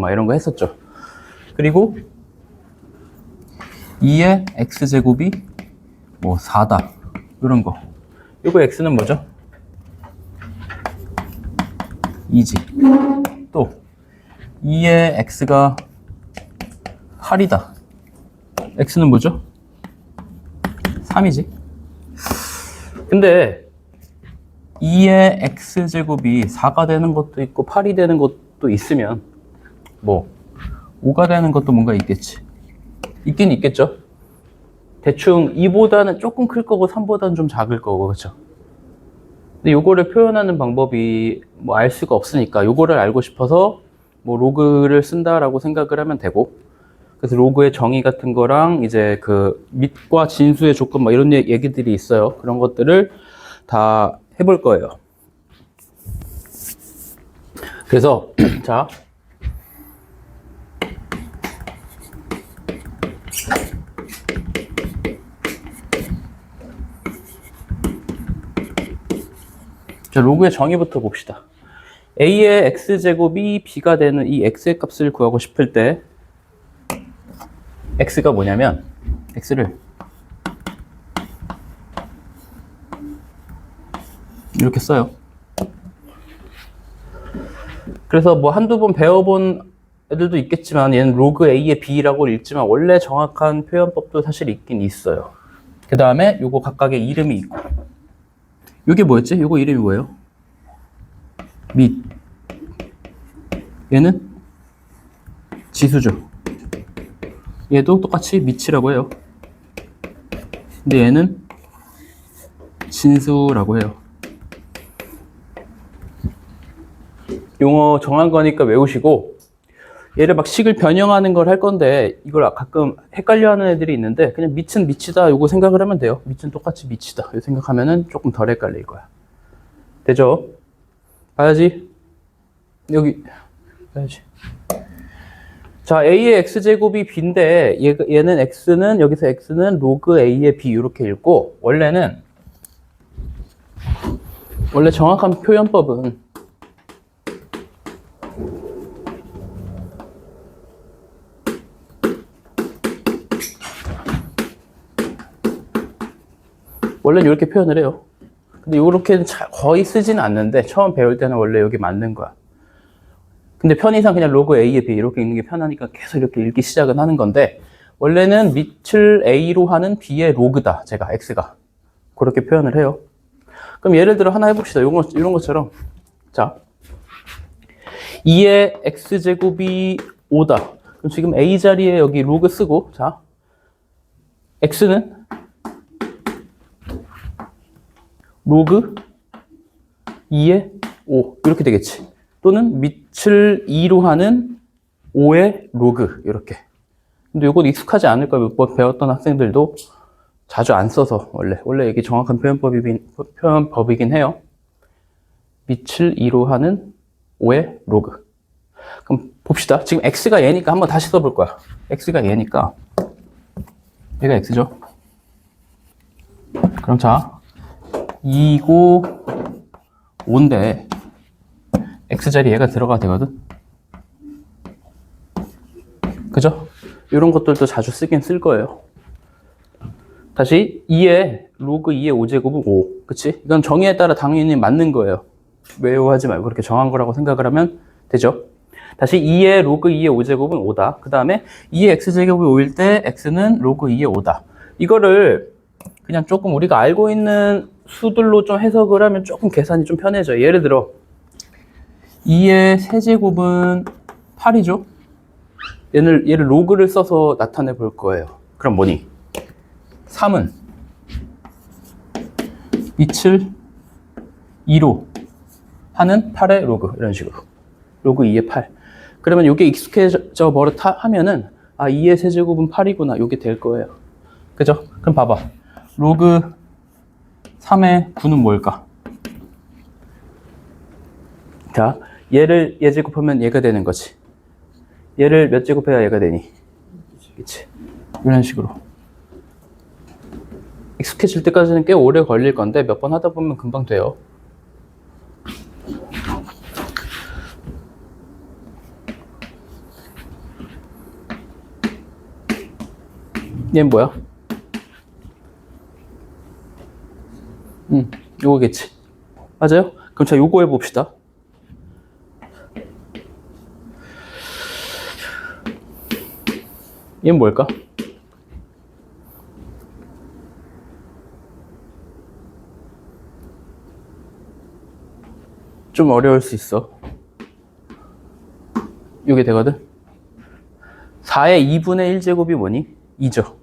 막 이런 거 했었죠. 그리고 2의 x제곱이 뭐 4다 이런 거. 이거 x는 뭐죠? 2지. 또 2의 x가 8이다. x는 뭐죠? 3이지. 근데 2의 x제곱이 4가 되는 것도 있고 8이 되는 것도 있으면 뭐 5가 되는 것도 뭔가 있겠지. 있긴 있겠죠. 대충 2보다는 조금 클 거고 3보다는 좀 작을 거고, 그렇죠? 근데 요거를 표현하는 방법이 뭐 알 수가 없으니까 요거를 알고 싶어서 뭐 로그를 쓴다라고 생각을 하면 되고, 그래서 로그의 정의 같은 거랑 이제 그 밑과 진수의 조건 막 이런 얘기들이 있어요. 그런 것들을 다 해볼 거예요. 그래서 자, 로그의 정의부터 봅시다. a의 x제곱이 b가 되는 이 x의 값을 구하고 싶을 때 x가 뭐냐면 x를 이렇게 써요. 그래서 뭐 한두 번 배워본 애들도 있겠지만 얘는 로그 a의 b라고 읽지만 원래 정확한 표현법도 사실 있긴 있어요. 그 다음에 요거 각각의 이름이 있고, 요게 뭐였지? 요거 이름이 뭐예요? 밑. 얘는 지수죠. 얘도 똑같이 밑이라고 해요. 근데 얘는 진수라고 해요. 용어 정한 거니까 외우시고, 얘를 막 식을 변형하는 걸 할 건데 이걸 가끔 헷갈려하는 애들이 있는데 그냥 밑은 밑이다 요거 생각을 하면 돼요. 밑은 똑같이 밑이다 이거 생각하면은 조금 덜 헷갈릴 거야. 되죠? 봐야지. 여기 봐야지. 자, a의 x제곱이 b인데 얘는 x는 여기서 x는 로그 a의 b 이렇게 읽고, 원래 정확한 표현법은 원래는 이렇게 표현을 해요. 근데 이렇게는 거의 쓰지는 않는데 처음 배울 때는 원래 여기 맞는 거야. 근데 편의상 그냥 로그 a의 b 이렇게 읽는 게 편하니까 계속 이렇게 읽기 시작은 하는 건데, 원래는 밑을 a로 하는 b의 로그다. 제가 x가 그렇게 표현을 해요. 그럼 예를 들어 하나 해봅시다. 이런 것처럼, 자, 2의 x제곱이 5다. 그럼 지금 a 자리에 여기 로그 쓰고, 자, x는 로그 2의 5 이렇게 되겠지. 또는 밑을 2로 하는 5의 로그 이렇게. 근데 이건 익숙하지 않을 거예요. 몇 번 배웠던 학생들도 자주 안 써서 원래 이게 정확한 표현법이긴 해요. 밑을 2로 하는 5의 로그. 그럼 봅시다. 지금 x가 얘니까 한번 다시 써볼 거야. x가 얘니까 얘가 x죠. 그럼 자, 2고 5인데 x자리 얘가 들어가야 되거든. 그죠? 이런 것들도 자주 쓰긴 쓸 거예요. 다시 2의 로그 2의 5제곱은 5. 그치? 이건 정의에 따라 당연히 맞는 거예요. 외워하지 말고 그렇게 정한 거라고 생각을 하면 되죠. 다시 2의 로그 2의 5제곱은 5다. 그 다음에 2의 x제곱이 5일 때 x는 로그 2의 5다. 이거를 그냥 조금 우리가 알고 있는 수들로 좀 해석을 하면 조금 계산이 좀 편해져요. 예를 들어 2의 세제곱은 8이죠? 얘를 로그를 써서 나타내 볼 거예요. 그럼 뭐니? 3은 밑을 2로 하는 8의 로그, 이런 식으로. 로그 2의 8. 그러면 이게 익숙해져 하면은, 아, 2의 세제곱은 8이구나. 이게 될 거예요. 그죠? 그럼 봐봐. 로그 3의 9는 뭘까? 자, 얘 제곱하면 얘가 되는 거지. 얘를 몇 제곱해야 얘가 되니? 그치? 이런 식으로. 익숙해질 때까지는 꽤 오래 걸릴 건데 몇 번 하다 보면 금방 돼요. 얘는 뭐야? 요거겠지. 맞아요? 그럼 자, 요거 해봅시다. 얘는 뭘까? 좀 어려울 수 있어. 요게 되거든? 4의 2분의 1제곱이 뭐니? 2죠.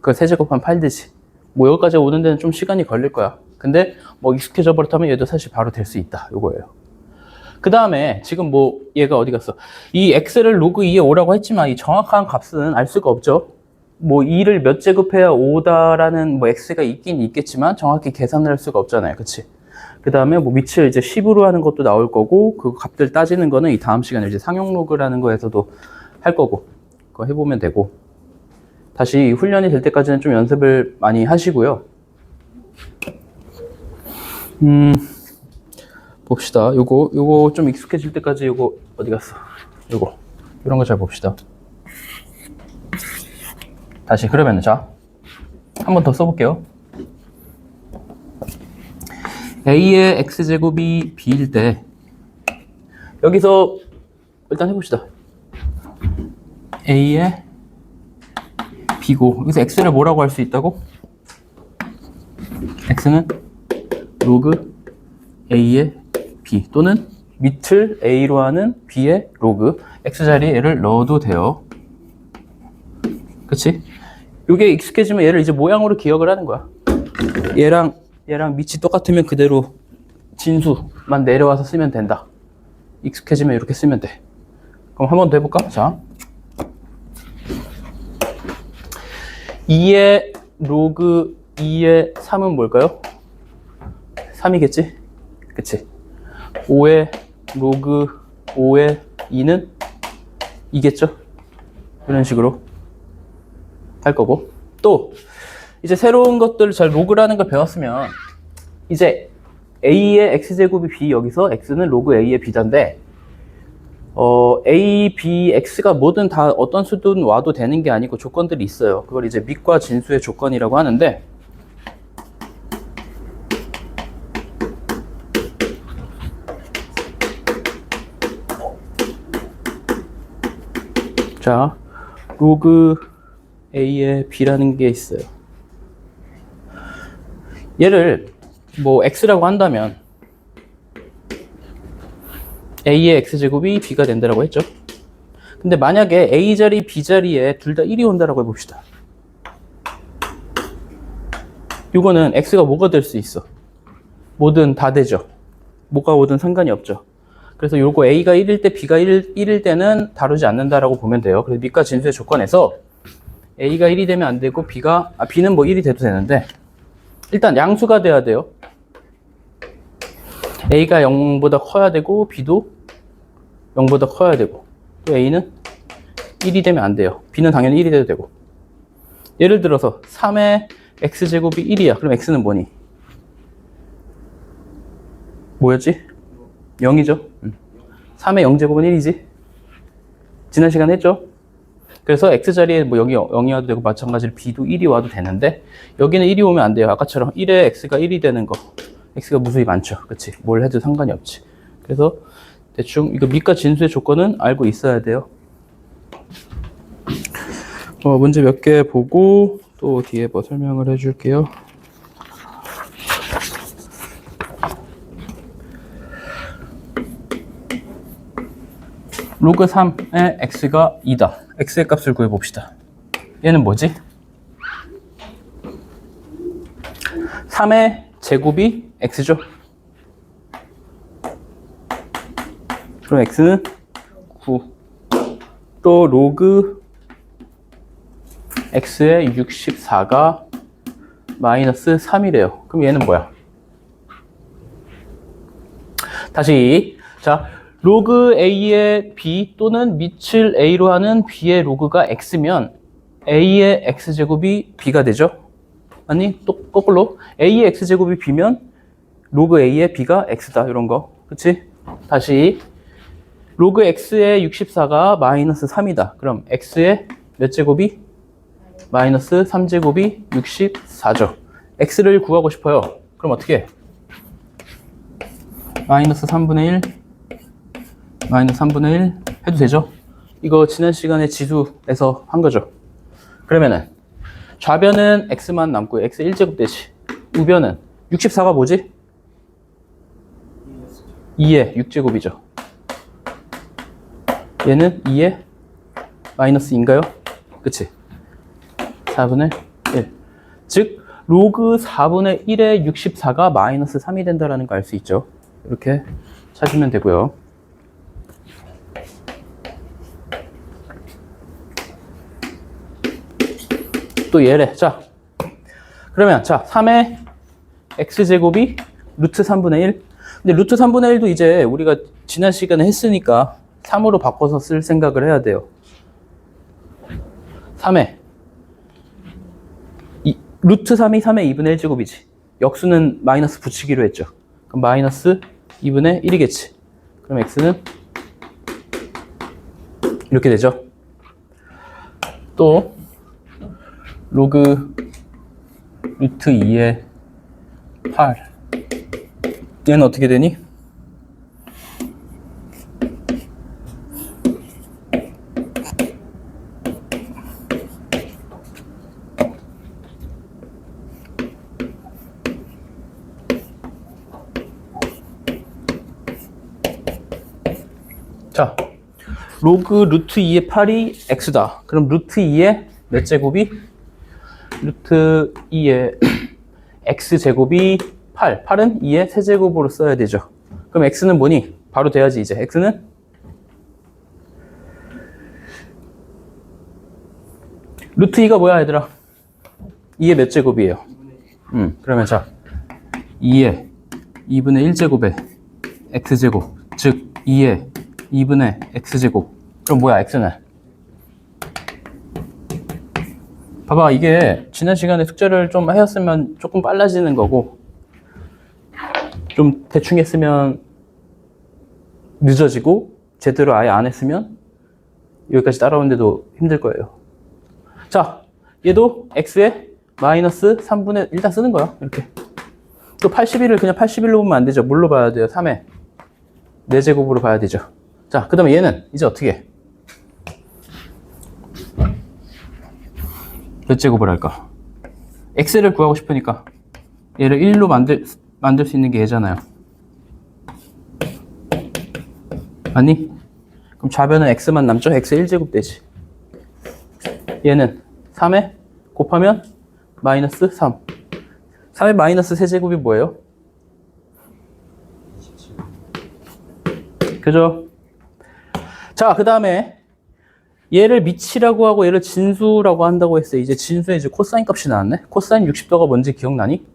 그걸 세제곱하면 8되지. 뭐 여기까지 오는 데는 좀 시간이 걸릴 거야. 근데 뭐 익숙해져 버렸다면 얘도 사실 바로 될 수 있다. 요거예요. 그 다음에 지금 뭐 얘가 어디 갔어? 이 x를 로그 2에 5라고 했지만 이 정확한 값은 알 수가 없죠. 뭐 2를 몇 제곱해야 5다라는 뭐 x가 있긴 있겠지만 정확히 계산을 할 수가 없잖아요. 그치? 그 다음에 뭐 밑을 이제 10으로 하는 것도 나올 거고 그 값들 따지는 거는 이 다음 시간에 이제 상용 로그라는 거에서도 할 거고 그거 해보면 되고 다시 훈련이 될 때까지는 좀 연습을 많이 하시고요. 봅시다. 요거 좀 익숙해질 때까지 요거 어디 갔어? 요거 이런 거 잘 봅시다. 다시 그러면 자 한 번 더 써볼게요. a의 x제곱이 b일 때 여기서 일단 해봅시다. a의 b고 여기서 x를 뭐라고 할 수 있다고? x는 로그 a의 b 또는 밑을 a로 하는 b의 로그 x 자리에 얘를 넣어도 돼요. 그치? 요게 익숙해지면 얘를 이제 모양으로 기억을 하는 거야. 얘랑 밑이 똑같으면 그대로 진수만 내려와서 쓰면 된다. 익숙해지면 이렇게 쓰면 돼. 그럼 한 번 더 해볼까? 자, 2의 로그 2의 3은 뭘까요? 3이겠지? 그치? 5의 로그 5의 2는 이겠죠? 이런 식으로 할 거고 또 이제 새로운 것들을 잘 로그라는 걸 배웠으면 이제 a의 x제곱이 b 여기서 x는 로그 a의 b자인데 a, b, x가 뭐든 다 어떤 수든 와도 되는 게 아니고 조건들이 있어요. 그걸 이제 밑과 진수의 조건이라고 하는데 자, 로그 a의 b라는 게 있어요. 얘를 뭐 x라고 한다면 a의 x제곱이 b가 된다라고 했죠. 근데 만약에 a 자리, b 자리에 둘 다 1이 온다라고 해봅시다. 이거는 x가 뭐가 될 수 있어? 뭐든 다 되죠. 뭐가 오든 상관이 없죠. 그래서 요거 a가 1일 때 b가 1일 때는 다루지 않는다라고 보면 돼요. 그래서 밑과 진수의 조건에서 a가 1이 되면 안 되고 b는 뭐 1이 돼도 되는데 일단 양수가 돼야 돼요. a가 0보다 커야 되고 b도 0보다 커야 되고 또 a는 1이 되면 안 돼요. b는 당연히 1이 돼도 되고 예를 들어서 3의 x제곱이 1이야. 그럼 x는 뭐니? 뭐였지? 0이죠. 3의 0제곱은 1이지. 지난 시간에 했죠. 그래서 x자리에 뭐 0이 와도 되고 마찬가지로 b도 1이 와도 되는데 여기는 1이 오면 안 돼요. 아까처럼 1에 x가 1이 되는 거 x가 무수히 많죠. 그치? 뭘 해도 상관이 없지. 그래서 대충 이거 밑과 진수의 조건은 알고 있어야 돼요. 문제 몇 개 보고 또 뒤에 뭐 설명을 해줄게요. 로그 3의 x가 2다. x의 값을 구해봅시다. 얘는 뭐지? 3의 제곱이 x죠. 그럼 x는 9. 또 로그 x의 64가 마이너스 3이래요. 그럼 얘는 뭐야? 다시 자 로그 a의 b 또는 밑을 a로 하는 b의 로그가 x면 a의 x제곱이 b가 되죠. 아니 또 거꾸로 a의 x제곱이 b면 로그 a의 b가 x다. 이런 거 그치? 다시 로그 x의 64가 마이너스 3이다. 그럼 x의 몇 제곱이? 마이너스 3제곱이 64죠. x를 구하고 싶어요. 그럼 어떻게 해? 마이너스 3분의 1 마이너스 3분의 1 해도 되죠? 이거 지난 시간에 지수에서 한 거죠. 그러면은 좌변은 x만 남고 x 1제곱 되지. 우변은 64가 뭐지? 2의 6제곱이죠. 얘는 2의 마이너스인가요? 그치? 4분의 1. 즉 로그 4분의 1의 64가 마이너스 3이 된다는 거 알 수 있죠. 이렇게 찾으면 되고요. 또 얘래. 자, 그러면 자 3의 x제곱이 루트 3분의 1. 근데 루트 3분의 1도 이제 우리가 지난 시간에 했으니까 3으로 바꿔서 쓸 생각을 해야 돼요. 3의 루트 3이 3의 2분의 1제곱이지. 역수는 마이너스 붙이기로 했죠. 그럼 마이너스 2분의 1이겠지. 그럼 x는 이렇게 되죠. 또 로그 루트 2의 8. 얘는 어떻게 되니? 자, 로그 루트 2의 8이 x다. 그럼 루트 2의 몇 제곱이? 루트 2의 x제곱이 8. 8은 2의 세제곱으로 써야 되죠. 그럼 x는 뭐니? 바로 돼야지 이제. x는 루트 2가 뭐야 얘들아? 2의 몇 제곱이에요? 그러면 자 2의 2분의 1제곱에 x제곱, 즉 2의 2분의 x제곱. 그럼 뭐야 x는? 봐봐, 이게 지난 시간에 숙제를 좀 하였으면 조금 빨라지는 거고 좀 대충 했으면 늦어지고 제대로 아예 안 했으면 여기까지 따라오는데도 힘들 거예요. 자, 얘도 x에 마이너스 3분의 일단 쓰는 거야. 이렇게. 또 81을 그냥 81로 보면 안 되죠. 뭘로 봐야 돼요? 3의 4제곱으로 봐야 되죠. 자, 그 다음에 얘는 이제 어떻게 해? 몇 제곱을 할까? x를 구하고 싶으니까 얘를 1로 만들 수 있는 게 얘잖아요. 아니? 그럼 좌변은 x만 남죠? x 1제곱 되지. 얘는 3에 곱하면 마이너스 3. 3의 마이너스 세제곱이 뭐예요? 그죠? 자, 그 다음에 얘를 미치라고 하고 얘를 진수라고 한다고 했어요. 이제 진수에 이제 코사인 값이 나왔네. 코사인 60도가 뭔지 기억나니?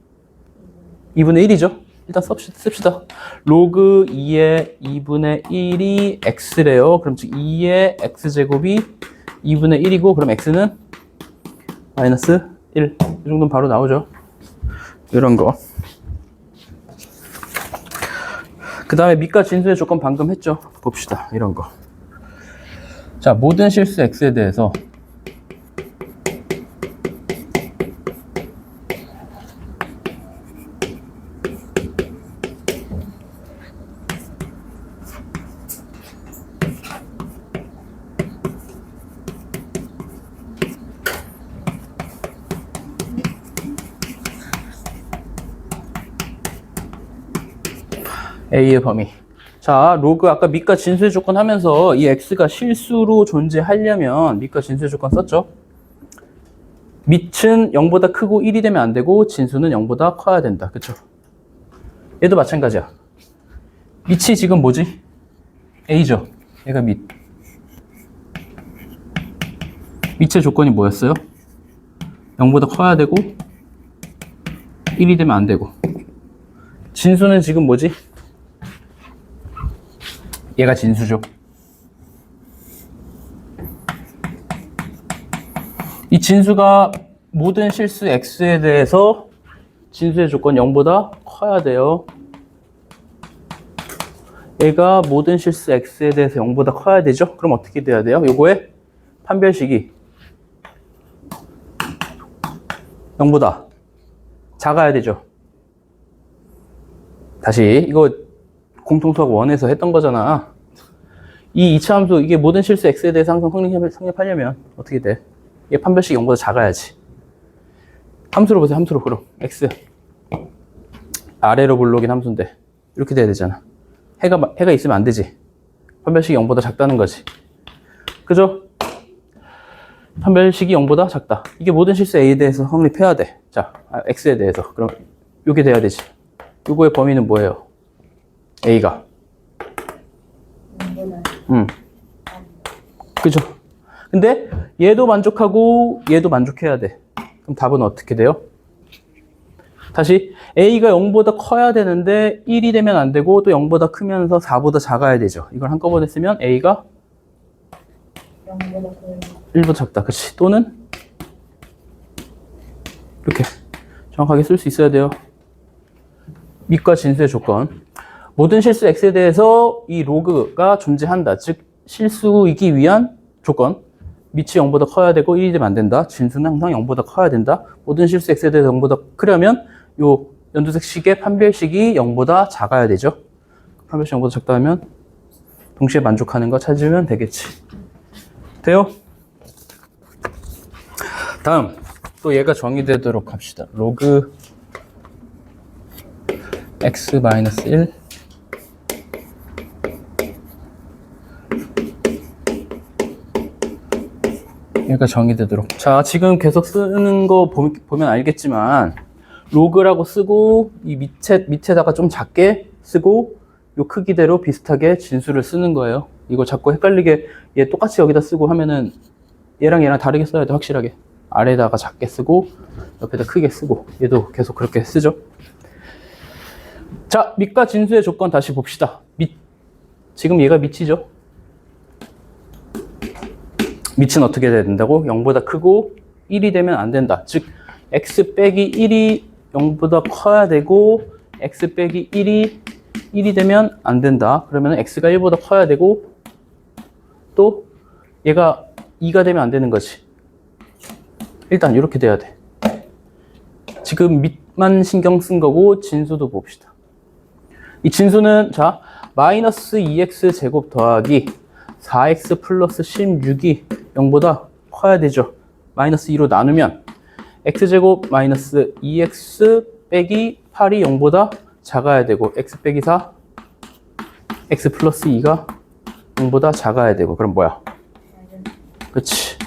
2분의 1이죠. 일단 씁시다. 로그 2의 2분의 1이 x래요. 그럼 즉 2의 x제곱이 2분의 1이고 그럼 x는 마이너스 1. 이 정도는 바로 나오죠. 이런 거. 그 다음에 밑과 진수의 조건 방금 했죠. 봅시다. 이런 거. 자, 모든 실수 x에 대해서 A의 범위. 자, 로그 아까 밑과 진수의 조건 하면서 이 x가 실수로 존재하려면 밑과 진수의 조건 썼죠? 밑은 0보다 크고 1이 되면 안 되고 진수는 0보다 커야 된다. 그쵸? 얘도 마찬가지야. 밑이 지금 뭐지? A죠? 얘가 밑. 밑의 조건이 뭐였어요? 0보다 커야 되고 1이 되면 안 되고. 진수는 지금 뭐지? 얘가 진수죠. 이 진수가 모든 실수 x에 대해서 진수의 조건 0보다 커야 돼요. 얘가 모든 실수 x에 대해서 0보다 커야 되죠. 그럼 어떻게 돼야 돼요? 요거의 판별식이 0보다 작아야 되죠. 다시 이거 공통수학 1에서 했던 거잖아. 이 이차함수 이게 모든 실수 x에 대해서 항상 성립하려면 어떻게 돼? 얘 판별식 0보다 작아야지. 함수로 보세요. 함수로. 그럼 x 아래로 불러긴 함수인데 이렇게 돼야 되잖아. 해가 있으면 안 되지. 판별식이 0보다 작다는 거지. 그죠? 판별식이 0보다 작다. 이게 모든 실수 a에 대해서 성립해야 돼. 자, x에 대해서. 그럼 이게 돼야 되지. 요거의 범위는 뭐예요? a가. 그죠? 근데 얘도 만족하고 얘도 만족해야 돼. 그럼 답은 어떻게 돼요? 다시 a가 0보다 커야 되는데 1이 되면 안 되고 또 0보다 크면서 4보다 작아야 되죠. 이걸 한꺼번에 쓰면 a가 1보다 작다. 그치? 또는 이렇게 정확하게 쓸 수 있어야 돼요. 밑과 진수의 조건. 모든 실수 x에 대해서 이 로그가 존재한다. 즉 실수이기 위한 조건. 밑이 0보다 커야 되고 1이 되면 안 된다. 진수는 항상 0보다 커야 된다. 모든 실수 x에 대해서 0보다 크려면 요 연두색 식의 판별식이 0보다 작아야 되죠. 판별식 0보다 작다 하면 동시에 만족하는 거 찾으면 되겠지. 돼요? 다음 또 얘가 정의되도록 합시다. 로그 x-1 얘가 정의되도록. 자, 지금 계속 쓰는 거 보면 알겠지만 로그라고 쓰고 이 밑에다가 좀 작게 쓰고 요 크기대로 비슷하게 진수를 쓰는 거예요. 이거 자꾸 헷갈리게 얘 똑같이 여기다 쓰고 하면은 얘랑 다르게 써야 돼. 확실하게 아래에다가 작게 쓰고 옆에다 크게 쓰고 얘도 계속 그렇게 쓰죠. 자, 밑과 진수의 조건 다시 봅시다. 지금 얘가 밑이죠. 밑은 어떻게 돼야 된다고? 0보다 크고 1이 되면 안 된다. 즉 x 빼기 1이 0보다 커야 되고 x 빼기 1이 되면 안 된다. 그러면 x가 1보다 커야 되고 또 얘가 2가 되면 안 되는 거지. 일단 이렇게 돼야 돼. 지금 밑만 신경 쓴 거고 진수도 봅시다. 이 진수는 자 마이너스 2x 제곱 더하기 4x 플러스 16이 0보다 커야 되죠. 마이너스 2로 나누면 x제곱 마이너스 2x 빼기 8이 0보다 작아야 되고 x 빼기 4 x 플러스 2가 0보다 작아야 되고 그럼 뭐야? 그치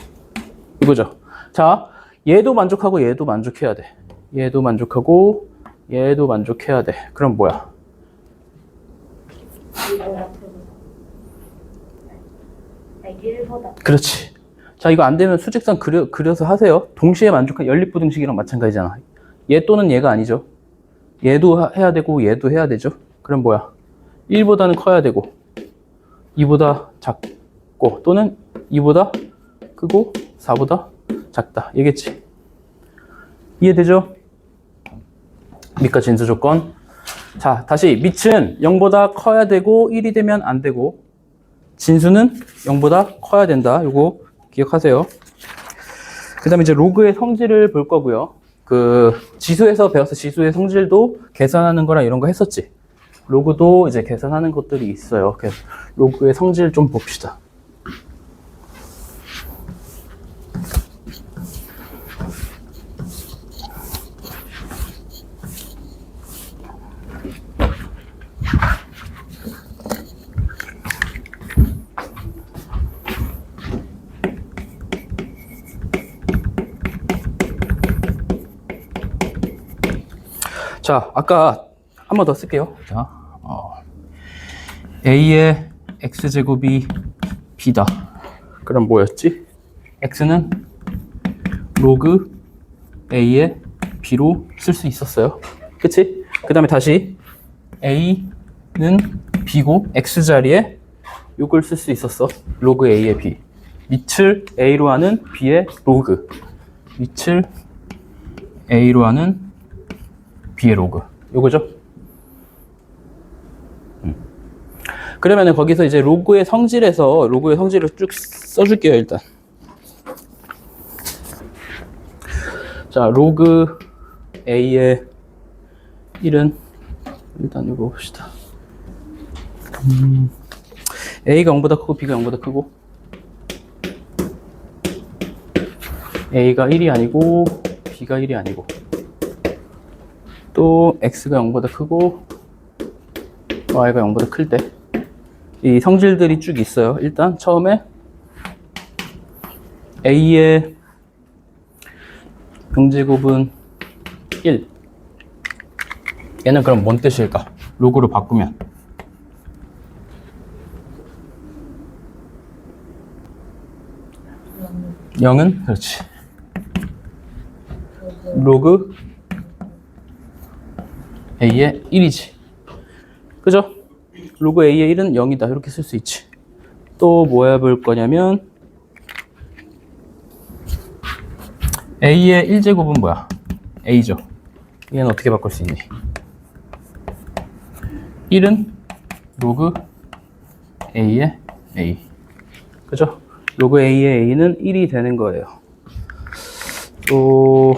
이거죠. 자 얘도 만족하고 얘도 만족해야 돼. 얘도 만족하고 얘도 만족해야 돼. 그럼 뭐야? 그렇지. 자 이거 안 되면 수직선 그려서 하세요. 동시에 만족한 연립부등식이랑 마찬가지잖아. 얘 또는 얘가 아니죠. 얘도 해야 되고 얘도 해야 되죠. 그럼 뭐야? 1보다는 커야 되고 2보다 작고 또는 2보다 크고 4보다 작다. 얘겠지. 이해되죠? 밑과 진수 조건. 자 다시 밑은 0보다 커야 되고 1이 되면 안 되고 진수는 0보다 커야 된다. 요거 기억하세요. 그 다음에 이제 로그의 성질을 볼 거고요. 그 지수에서 배워서 지수의 성질도 계산하는 거랑 이런 거 했었지. 로그도 이제 계산하는 것들이 있어요. 그래서 로그의 성질 좀 봅시다. 자, 아까 한 번 더 쓸게요. 자, a의 x제곱이 b다. 그럼 뭐였지? x는 로그 a의 b로 쓸 수 있었어요. 그치? 그 다음에 다시 a는 b고 x자리에 요걸 쓸 수 있었어. 로그 a의 b. 밑을 a로 하는 b의 로그. 밑을 a로 하는 b의 로그. 요거죠? 그러면은 거기서 이제 로그의 성질에서 로그의 성질을 쭉 써줄게요, 일단. 자, 로그 A의 1은 일단 이거 봅시다. A가 0보다 크고 B가 0보다 크고 A가 1이 아니고 B가 1이 아니고 또 X가 0보다 크고 Y가 0보다 클 때 이 성질들이 쭉 있어요. 일단 처음에 A의 병제곱은 1. 얘는 그럼 뭔 뜻일까? 로그로 바꾸면 0은 그렇지. 로그 A의 1이지. 그죠? 로그 A의 1은 0이다. 이렇게 쓸 수 있지. 또 뭐 해볼 거냐면 A의 1제곱은 뭐야? A죠. 얘는 어떻게 바꿀 수 있니? 1은 로그 A의 A. 그죠? 로그 A의 A는 1이 되는 거예요. 또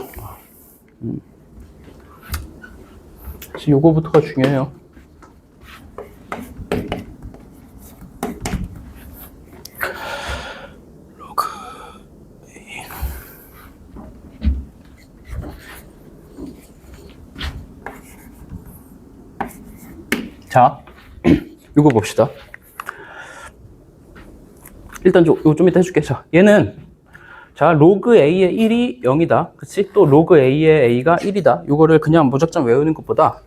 요거부터가 중요해요. 로그 A. 자, 요거 봅시다. 일단 요거 좀 이따 해줄게. 자, 얘는 자, 로그 A의 1이 0이다. 그치? 또 로그 A의 A가 1이다. 요거를 그냥 무작정 외우는 것보다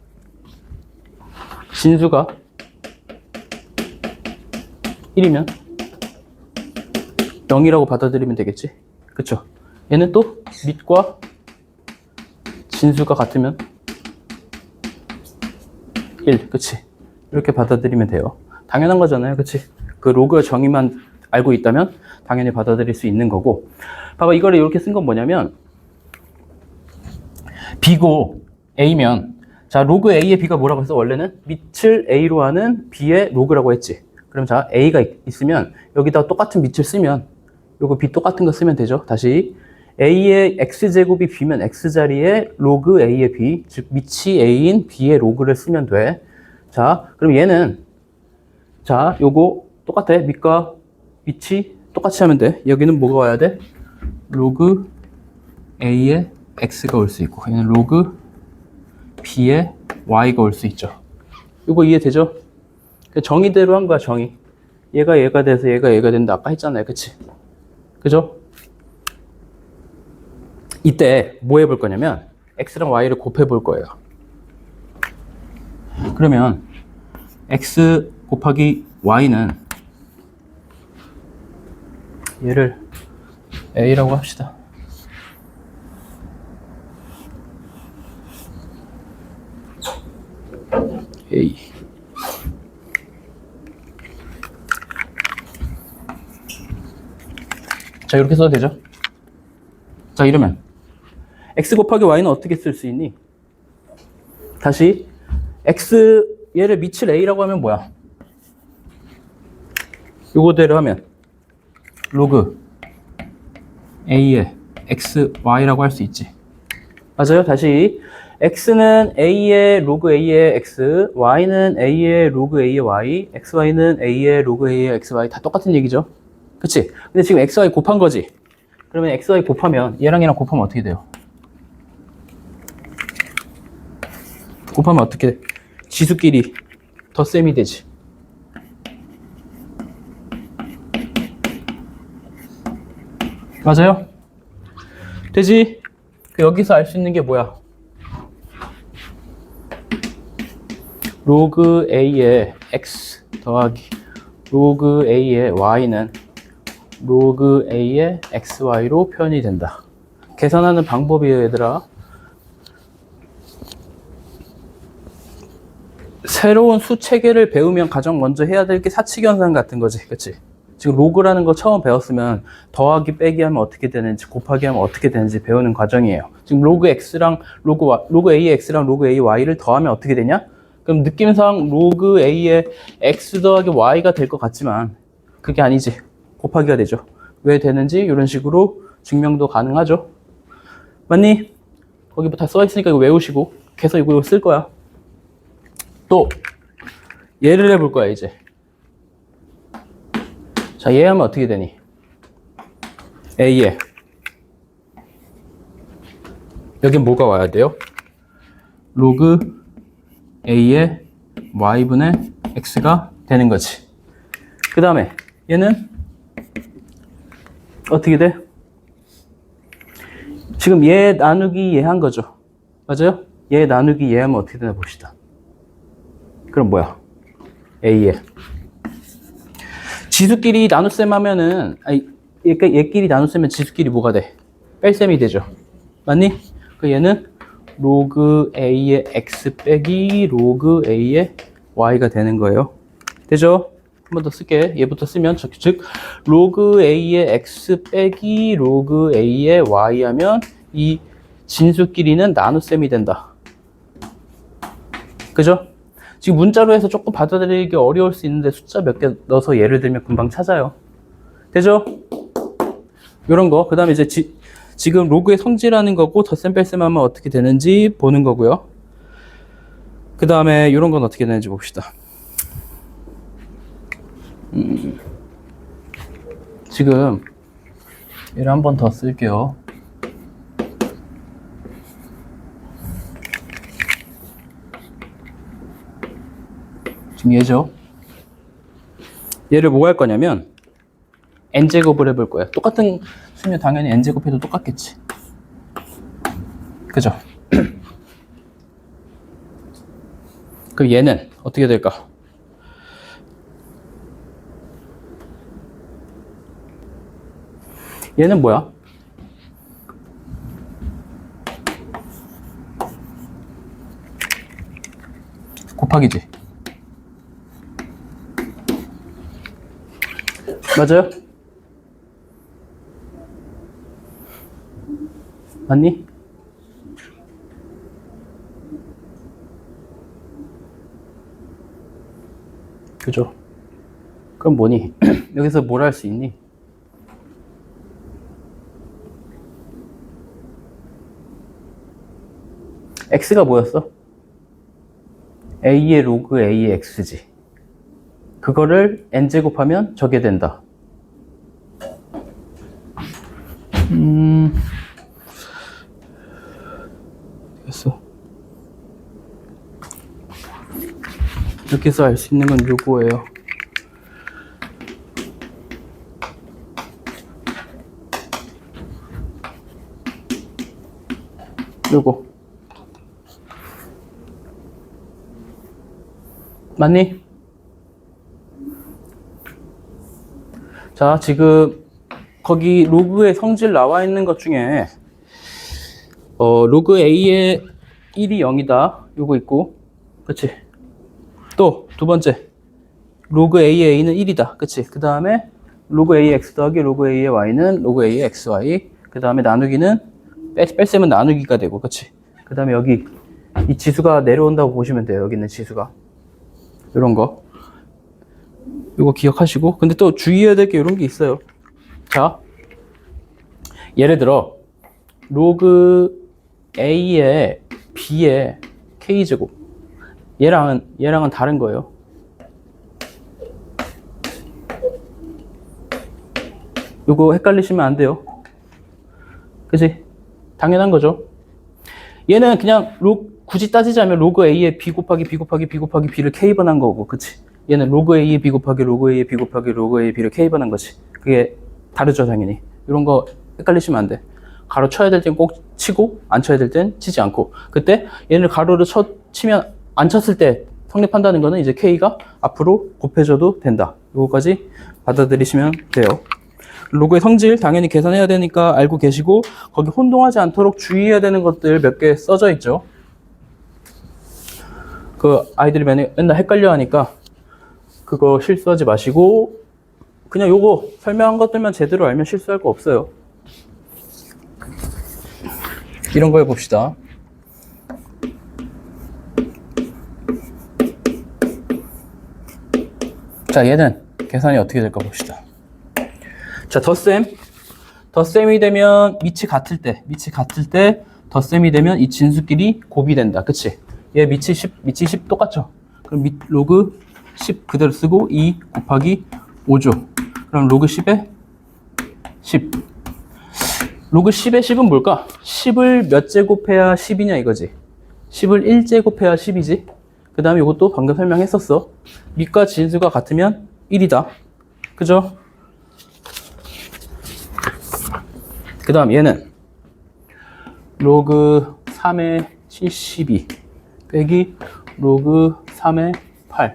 진수가 1이면 0이라고 받아들이면 되겠지? 그쵸? 얘는 또 밑과 진수가 같으면 1, 그치? 이렇게 받아들이면 돼요. 당연한 거잖아요. 그치? 그 로그 정의만 알고 있다면 당연히 받아들일 수 있는 거고. 봐봐, 이거를 이렇게 쓴 건 뭐냐면 B고 A면 자, 로그 A의 B가 뭐라고 했어? 원래는 밑을 A로 하는 B의 로그라고 했지. 그럼 자, A가 있으면 여기다 똑같은 밑을 쓰면 요거 B 똑같은 거 쓰면 되죠. 다시 A의 X제곱이 B면 X자리에 로그 A의 B, 즉 밑이 A인 B의 로그를 쓰면 돼. 자, 그럼 얘는 자, 요거 똑같아. 밑과 밑이 똑같이 하면 돼. 여기는 뭐가 와야 돼? 로그 A의 X가 올 수 있고 얘는 로그 B의 Y가 올 수 있죠. 이거 이해되죠? 정의대로 한 거야, 정의. 얘가 얘가 돼서 얘가 얘가 된다. 아까 했잖아요. 그치? 그죠? 이때 뭐 해볼 거냐면 X랑 Y를 곱해 볼 거예요. 그러면 X 곱하기 Y는 얘를 A라고 합시다. A. 자, 이렇게 써도 되죠? 자, 이러면 X 곱하기 Y는 어떻게 쓸 수 있니? 다시 X 얘를 밑을 A라고 하면 뭐야? 요거대로 하면 로그 A의 X, Y라고 할 수 있지. 맞아요? 다시 X는 A의 로그 A의 X, Y는 A의 로그 A의 Y, XY는 A의 로그 A의 XY 다 똑같은 얘기죠? 그치? 근데 지금 XY 곱한 거지? 그러면 XY 곱하면 얘랑 얘랑 곱하면 어떻게 돼요? 곱하면 어떻게 돼? 지수끼리 덧셈이 되지. 맞아요? 되지? 여기서 알 수 있는 게 뭐야? 로그 A의 X 더하기 로그 A의 Y는 로그 A의 XY로 표현이 된다. 계산하는 방법이에요, 얘들아. 새로운 수 체계를 배우면 가장 먼저 해야 될 게 사칙현상 같은 거지. 그치? 지금 로그라는 거 처음 배웠으면 더하기 빼기 하면 어떻게 되는지 곱하기 하면 어떻게 되는지 배우는 과정이에요. 지금 로그 X랑 로그 A의 X랑 로그 A의 Y를 더하면 어떻게 되냐? 그럼 느낌상 로그 A의 X 더하기 Y가 될 것 같지만 그게 아니지. 곱하기가 되죠. 왜 되는지 이런 식으로 증명도 가능하죠. 맞니? 거기 다 써있으니까 이거 외우시고 계속 이거 쓸 거야. 또 얘를 해볼 거야 이제. 자, 얘 하면 어떻게 되니? A에 여긴 뭐가 와야 돼요? 로그 A에 Y분의 X가 되는 거지. 그 다음에 얘는 어떻게 돼? 지금 얘 나누기 얘 한 거죠. 맞아요? 얘 나누기 얘 하면 어떻게 되나 봅시다. 그럼 뭐야? A에 지수끼리 나눗셈 하면은, 아니, 얘끼리 나눗셈면 지수끼리 뭐가 돼? 뺄셈이 되죠. 맞니? 그 얘는 로그 A의 X 빼기 로그 A의 Y가 되는 거예요. 되죠? 한 번 더 쓸게. 얘부터 쓰면, 즉, 로그 A의 X 빼기 로그 A의 Y 하면 이 진수끼리는 나눗셈이 된다. 그죠? 지금 문자로 해서 조금 받아들이기 어려울 수 있는데 숫자 몇 개 넣어서 예를 들면 금방 찾아요. 되죠? 요런 거. 그 다음에 이제 지금 로그의 성질하는 거고 덧셈 뺄셈 하면 어떻게 되는지 보는 거고요. 그 다음에 요런 건 어떻게 되는지 봅시다. 지금 얘를 한 번 더 쓸게요. 지금 얘죠. 얘를 뭐 할 거냐면 n제곱을 해볼 거예요. 똑같은 수면 당연히 n제곱 해도 똑같겠지. 그죠? 그럼 얘는 어떻게 될까? 얘는 뭐야? 곱하기지. 맞아요? 맞니? 그죠? 그럼 뭐니? 여기서 뭘 할 수 있니? x가 뭐였어? a의 로그 a의 x지. 그거를 n제곱하면 저게 된다. 됐어. 이렇게 해서 알 수 있는 건 요거예요. 요거. 맞니? 자, 지금 거기 로그의 성질 나와 있는 것 중에 로그 A의 1이 0이다. 요거 있고, 그치? 또 두 번째, 로그 A의 A는 1이다. 그치? 그 다음에 로그 A의 X 더하기 로그 A의 Y는 로그 A의 XY. 그 다음에 나누기는 뺄셈은 나누기가 되고, 그치? 그 다음에 여기 이 지수가 내려온다고 보시면 돼요. 여기 있는 지수가. 이런 거. 요거 기억하시고. 근데 또 주의해야 될 게 이런 게 있어요. 자, 예를 들어 로그 A의 B의 K제곱. 얘랑은 다른 거예요. 요거 헷갈리시면 안 돼요. 그치? 당연한 거죠. 얘는 그냥 굳이 따지자면 로그 A의 B 곱하기 B 곱하기 B 곱하기 B를 K번한 거고, 그치? 얘는 로그 A의 B 곱하기 로그 A의 B 곱하기 로그 A의 B를 K번한 거지. 그게 다르죠, 당연히. 이런 거 헷갈리시면 안 돼. 가로 쳐야 될 땐 꼭 치고, 안 쳐야 될 땐 치지 않고. 그때 얘를 가로를 치면, 안 쳤을 때 성립한다는 거는 이제 K가 앞으로 곱해져도 된다. 요거까지 받아들이시면 돼요. 로그의 성질 당연히 계산해야 되니까 알고 계시고, 거기 혼동하지 않도록 주의해야 되는 것들 몇 개 써져 있죠. 그 아이들이 맨날 헷갈려 하니까 그거 실수하지 마시고 그냥 요거 설명한 것들만 제대로 알면 실수할 거 없어요. 이런 거 해봅시다. 자, 얘는 계산이 어떻게 될까 봅시다. 자, 덧셈이 되면 밑이 같을 때 덧셈이 되면 이 진수끼리 곱이 된다. 그치? 얘 밑이 10 똑같죠? 그럼 로그 10 그대로 쓰고 2 곱하기 5죠. 그럼 로그 10에 10. 로그 10의 10은 뭘까? 10을 몇 제곱해야 10이냐 이거지. 10을 1제곱해야 10이지. 그 다음에 이것도 방금 설명했었어. 밑과 진수가 같으면 1이다. 그죠? 그 다음 얘는 로그 3의 72 빼기 로그 3의 8.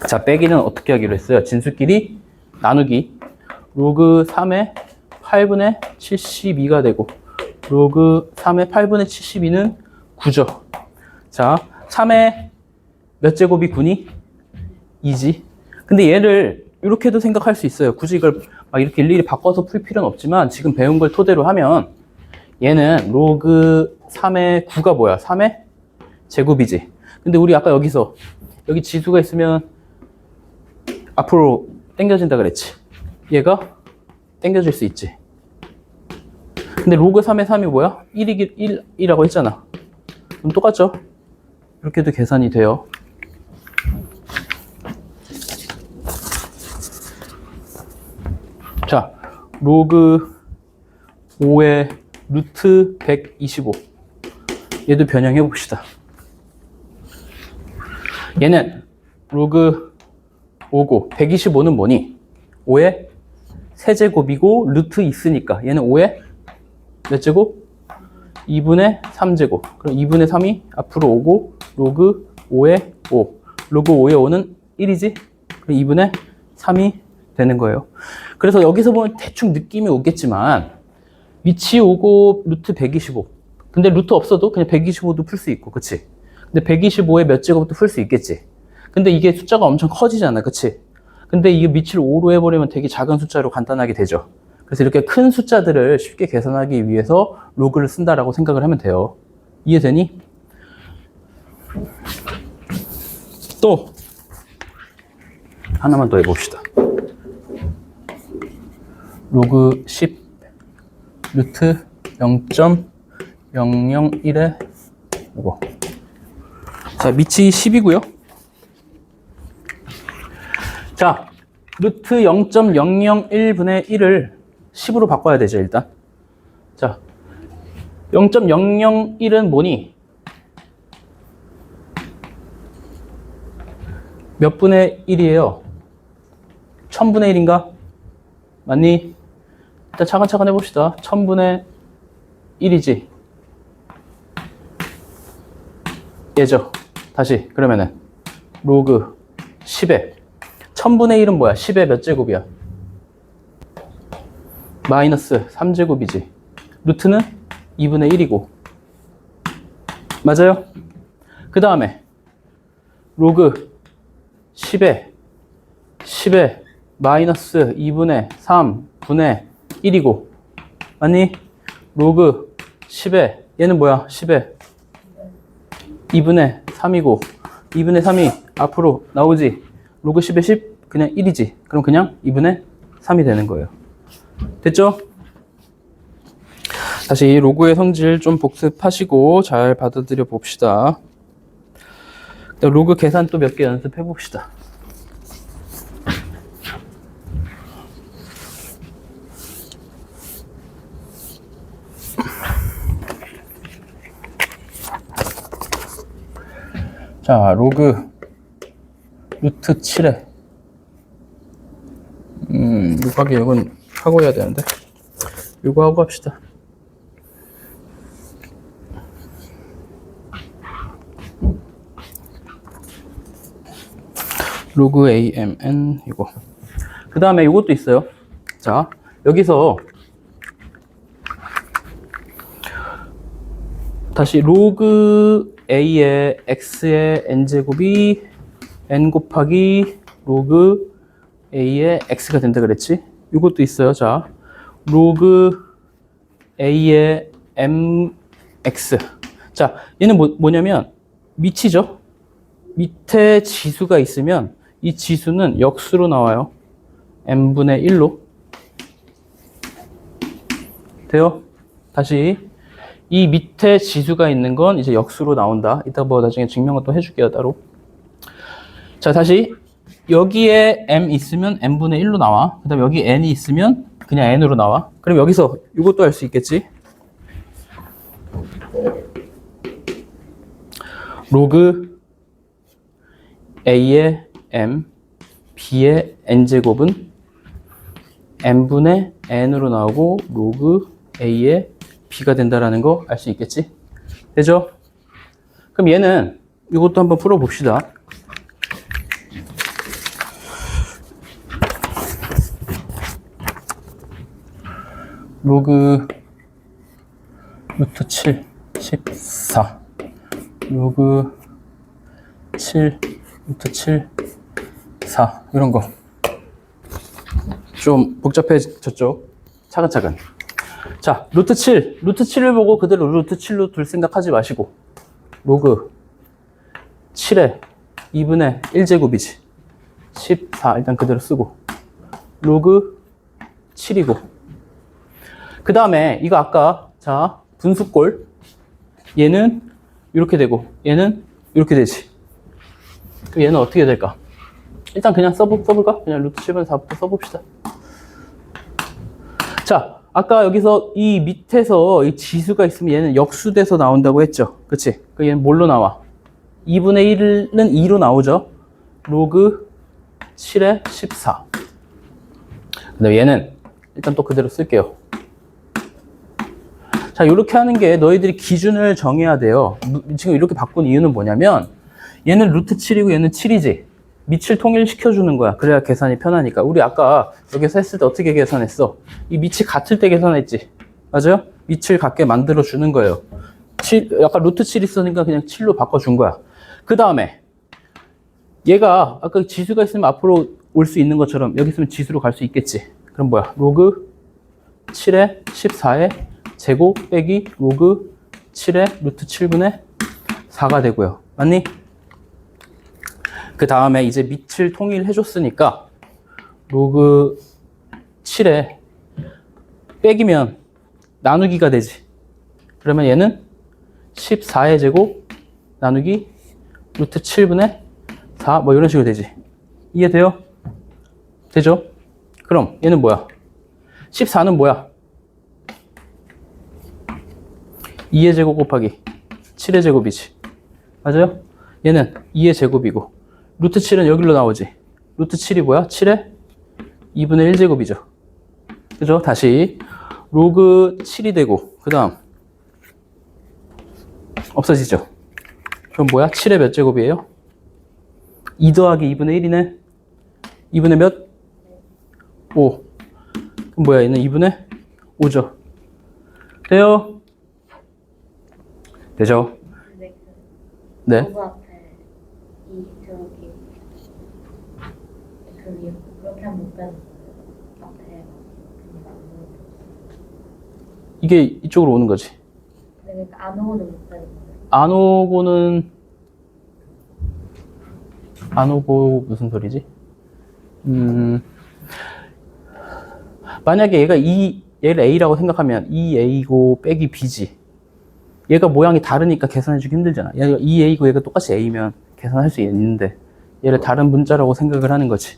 자, 빼기는 어떻게 하기로 했어요? 진수끼리 나누기. 로그 3의 8분의 72가 되고 로그 3의 8분의 72는 9죠. 자, 3의 몇 제곱이 9니? 2지. 근데 얘를 이렇게도 생각할 수 있어요. 굳이 이걸 막 이렇게 일일이 바꿔서 풀 필요는 없지만 지금 배운 걸 토대로 하면 얘는 로그 3의 9가 뭐야? 3의 제곱이지. 근데 우리 아까 여기 지수가 있으면 앞으로 당겨진다 그랬지. 얘가 당겨질 수 있지. 근데 로그 3의 3이 뭐야? 1이라고 했잖아. 그럼 똑같죠? 이렇게도 계산이 돼요. 자, 로그 5의 루트 125. 얘도 변형해 봅시다. 얘는 로그 5고 125는 뭐니? 5의 세제곱이고 루트 있으니까 얘는 5의 몇 제곱? 2분의 3제곱. 그럼 2분의 3이 앞으로 오고 로그 5의 5. 로그 5의 5는 1이지? 그럼 2분의 3이 되는 거예요. 그래서 여기서 보면 대충 느낌이 오겠지만 밑이 오고 루트 125. 근데 루트 없어도 그냥 125도 풀 수 있고, 그치? 근데 125의 몇 제곱도 풀 수 있겠지? 근데 이게 숫자가 엄청 커지잖아, 그치? 근데 이게 밑을 5로 해버리면 되게 작은 숫자로 간단하게 되죠. 그래서 이렇게 큰 숫자들을 쉽게 계산하기 위해서 로그를 쓴다라고 생각을 하면 돼요. 이해되니? 또 하나만 더 해봅시다. 로그 10 루트 0.001에 이거. 자, 밑이 10이고요. 자, 루트 0.001분의 1을 10으로 바꿔야 되죠, 일단. 자, 0.001은 뭐니? 몇 분의 1이에요? 1000분의 1인가? 맞니? 일단 차근차근 해봅시다. 1000분의 1이지. 얘죠. 다시 그러면은 로그 10에 1000분의 1은 뭐야? 10의 몇 제곱이야? 마이너스 3제곱이지. 루트는 2분의 1이고. 맞아요? 그 다음에 로그 10에 마이너스 2분의 3분의 1이고. 맞니? 로그 10에 얘는 뭐야? 10에 2분의 3이고 2분의 3이 앞으로 나오지. 로그 10에 10 그냥 1이지. 그럼 그냥 2분의 3이 되는 거예요. 됐죠? 다시 로그의 성질 좀 복습하시고 잘 받아들여 봅시다. 로그 계산 또 몇 개 연습해 봅시다. 자, 로그 루트 7에 루박이 이건 하고 해야 되는데 이거 하고 합시다. 로그 AMN 이거. 그 다음에 이것도 있어요. 자, 여기서 다시 로그 A의 X의 N제곱이 N 곱하기 로그 A의 X가 된다 그랬지? 이것도 있어요. 자, 로그 A의 MX. 자, 얘는 뭐냐면 밑이죠? 밑에 지수가 있으면 이 지수는 역수로 나와요. n분의 1로. 돼요? 다시 이 밑에 지수가 있는 건 이제 역수로 나온다. 이따 뭐 나중에 증명을 또 해줄게요, 따로. 자, 다시. 여기에 m 있으면 n분의 1로 나와. 그 다음에 여기 n이 있으면 그냥 n으로 나와. 그럼 여기서 이것도 할 수 있겠지? 로그 a의 m, b의 n제곱은 n분의 n으로 나오고 로그 a의 b가 된다라는 거 알 수 있겠지? 되죠? 그럼 얘는 이것도 한번 풀어봅시다. 로그 루트 7, 14 로그 7, 루트 7, 4 이런 거 좀 복잡해졌죠? 차근차근. 자, 루트 7, 루트 7을 보고 그대로 루트 7로 둘 생각하지 마시고 로그 7에 2분의 1제곱이지 14 일단 그대로 쓰고 로그 7이고 그 다음에 이거 아까 자 분수꼴 얘는 이렇게 되고 얘는 이렇게 되지. 그럼 얘는 어떻게 될까? 일단 그냥 써볼까? 그냥 루트 7분의 4부터 써봅시다. 자, 아까 여기서 이 밑에서 이 지수가 있으면 얘는 역수돼서 나온다고 했죠. 그치? 그 얘는 뭘로 나와? 2분의 1은 2로 나오죠. 로그 7에 14. 근데 얘는 일단 또 그대로 쓸게요. 자, 이렇게 하는 게 너희들이 기준을 정해야 돼요. 지금 이렇게 바꾼 이유는 뭐냐면 얘는 루트 7이고 얘는 7이지. 밑을 통일시켜주는 거야. 그래야 계산이 편하니까. 우리 아까 여기서 했을 때 어떻게 계산했어? 이 밑이 같을 때 계산했지. 맞아요? 밑을 같게 만들어주는 거예요. 7, 아까 루트 7 있으니까 그냥 7로 바꿔준 거야. 그 다음에 얘가 아까 지수가 있으면 앞으로 올 수 있는 것처럼 여기 있으면 지수로 갈 수 있겠지. 그럼 뭐야? 로그 7에 14에 제곱 빼기 로그 7에 루트 7분의 4가 되고요. 맞니? 그 다음에 이제 밑을 통일해줬으니까 로그 7에 빼기면 나누기가 되지. 그러면 얘는 14의 제곱 나누기 루트 7분의 4 뭐 이런 식으로 되지. 이해돼요? 되죠? 그럼 얘는 뭐야? 14는 뭐야? 2의 제곱 곱하기 7의 제곱이지. 맞아요? 얘는 2의 제곱이고 루트 7은 여기로 나오지. 루트 7이 뭐야? 7에 2분의 1제곱이죠. 그죠? 다시 로그 7이 되고 그 다음 없어지죠. 그럼 뭐야? 7의 몇 제곱이에요? 2 더하기 2분의 1이네. 2분의 몇? 5. 그럼 뭐야? 얘는 2분의 5죠. 돼요? 되죠? 네. 로그 앞에 이 저기 그 위에 그렇게 하면 못 빼는 거예요. 앞에 이게 이쪽으로 오는 거지. 그러니까 안 오고는 못 빼는 거예요. 안 오고 무슨 소리지? 만약에 얘를 A라고 생각하면 2A고 빼기 B지. 얘가 모양이 다르니까 계산해주기 힘들잖아. 얘가 2A고 얘가 똑같이 A면 계산할 수 있는데 얘를 다른 문자라고 생각을 하는 거지.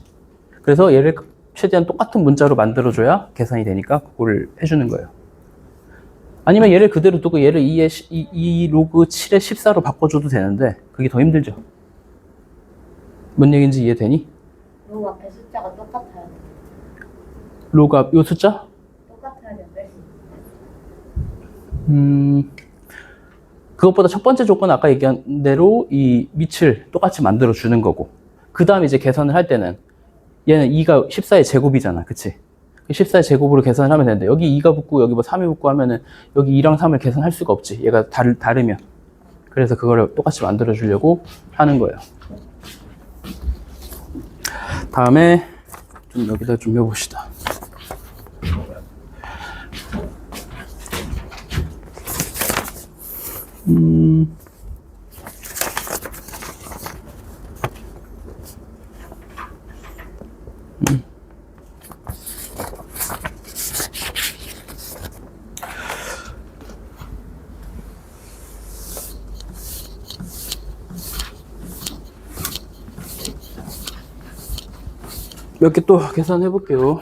그래서 얘를 최대한 똑같은 문자로 만들어줘야 계산이 되니까 그거를 해주는 거예요. 아니면 얘를 그대로 두고 얘를 2 로그 7에 14로 바꿔줘도 되는데 그게 더 힘들죠. 뭔 얘기인지 이해되니? 로그 앞에 숫자가 똑같아야 돼. 로그 앞 요 숫자? 똑같아야 돼. 뺄 수 있는. 그것보다 첫 번째 조건은 아까 얘기한 대로 이 밑을 똑같이 만들어 주는 거고 그 다음에 이제 계산을 할 때는 얘는 2가 14의 제곱이잖아. 그치? 14의 제곱으로 계산을 하면 되는데 여기 2가 붙고 여기 뭐 3이 붙고 하면은 여기 2랑 3을 계산할 수가 없지. 얘가 다르면. 그래서 그거를 똑같이 만들어 주려고 하는 거예요. 다음에 좀 여기다 좀 해봅시다. 몇 개 또 계산해 볼게요.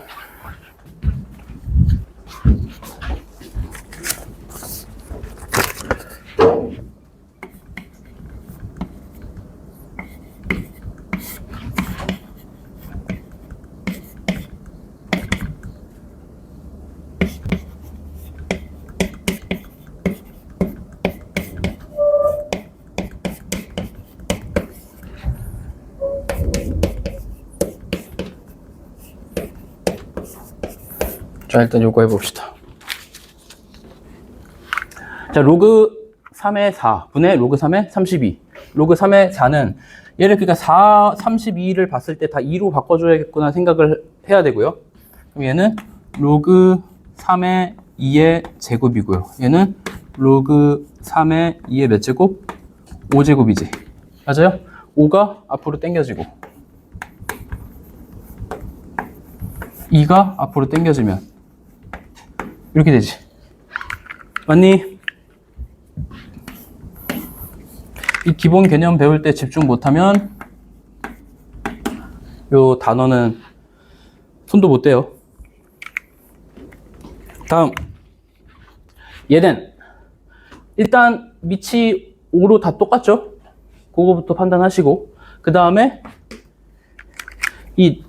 자, 일단 요거 해봅시다. 자, 로그 3의 4분의 로그 3의 32. 로그 3의 4는 얘를 그러니까 32를 봤을 때 다 2로 바꿔줘야겠구나 생각을 해야 되고요. 그럼 얘는 로그 3의 2의 제곱이고요. 얘는 로그 3의 2의 몇 제곱? 5제곱이지. 맞아요? 5가 앞으로 당겨지고 2가 앞으로 당겨지면 이렇게 되지. 맞니? 이 기본 개념 배울 때 집중 못하면 요 단어는 손도 못 대요. 다음 얘는 일단 밑이 5로 다 똑같죠? 그거부터 판단하시고 그 다음에 이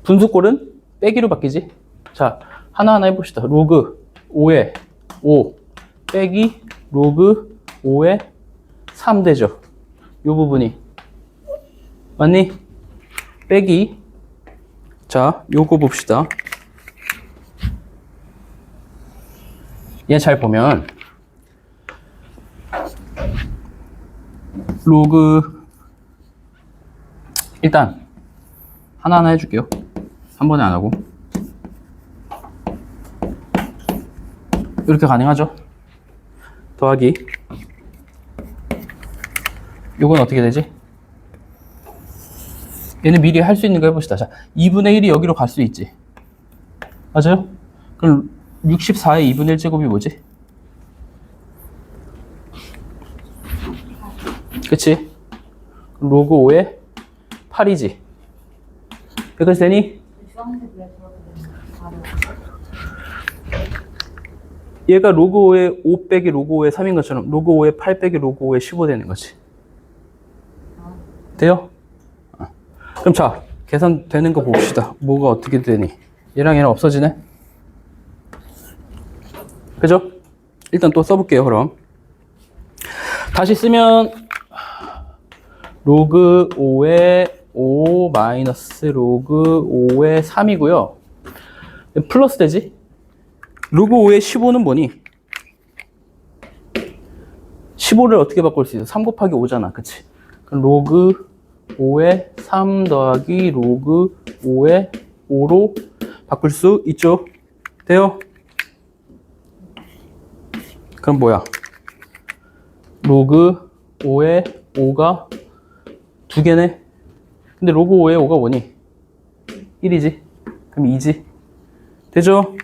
분수꼴은 빼기로 바뀌지. 자, 하나하나 해봅시다. 로그 5에 5 빼기 로그 5에 3 되죠. 이 부분이 맞니? 빼기. 자, 요거 봅시다. 얘 잘 보면 로그 일단 하나하나 해줄게요. 한 번에 안 하고 이렇게 가능하죠? 더하기 요건 어떻게 되지? 얘는 미리 할 수 있는 거 해봅시다. 자, 2분의 1이 여기로 갈 수 있지. 맞아요? 그럼 64의 2분의 1 제곱이 뭐지? 그치? 로그 5에 8이지. 여기까지 되니? 주황색 왜 그렇게 되는 거야? 얘가 로그 5에 5 빼기 로그 5에 3인 것처럼 로그 5에 8 빼기 로그 5에 15 되는 거지. 돼요? 그럼 자, 계산되는 거 봅시다. 뭐가 어떻게 되니? 얘랑 얘랑 없어지네? 그죠? 일단 또 써볼게요, 그럼. 다시 쓰면 로그 5에 5 마이너스 로그 5에 3이고요. 플러스 되지? 로그 5에 15는 뭐니? 15를 어떻게 바꿀 수 있어? 3 곱하기 5잖아. 그치? 그럼 로그 5에 3 더하기 로그 5에 5로 바꿀 수 있죠? 돼요? 그럼 뭐야? 로그 5에 5가 2개네? 근데 로그 5에 5가 뭐니? 1이지? 그럼 2지? 되죠?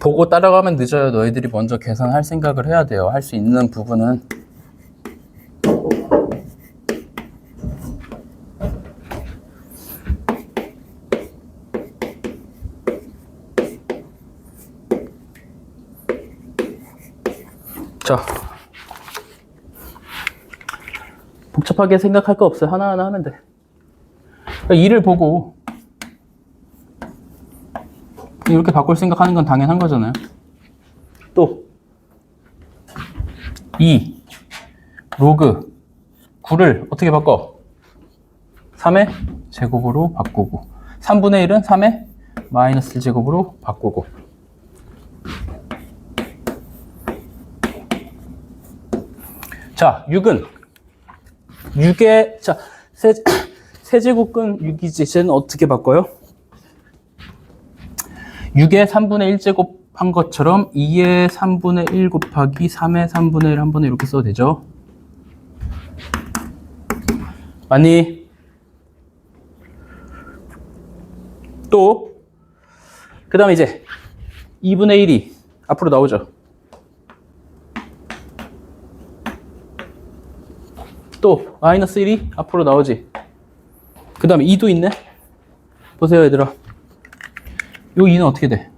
보고 따라가면 늦어요. 너희들이 먼저 계산할 생각을 해야 돼요. 할 수 있는 부분은. 자, 복잡하게 생각할 거 없어요. 하나하나 하면 돼. 그러니까 2를 보고 이렇게 바꿀 생각하는 건 당연한 거잖아요. 또 2 로그 9를 어떻게 바꿔? 3의 제곱으로 바꾸고 3분의 1은 3의 마이너스 1제곱으로 바꾸고 자, 6은 6의 자, 세제곱근 6이지. 쟤는 어떻게 바꿔요? 6의 3분의 1제곱 한 것처럼 2의 3분의 1 곱하기 3의 3분의 1 한 번에 이렇게 써도 되죠? 맞니? 또 그 다음에 이제 2분의 1이 앞으로 나오죠. 또 마이너스 1이 앞으로 나오지. 그 다음에 2도 있네. 보세요 얘들아. 요 2는 어떻게 돼?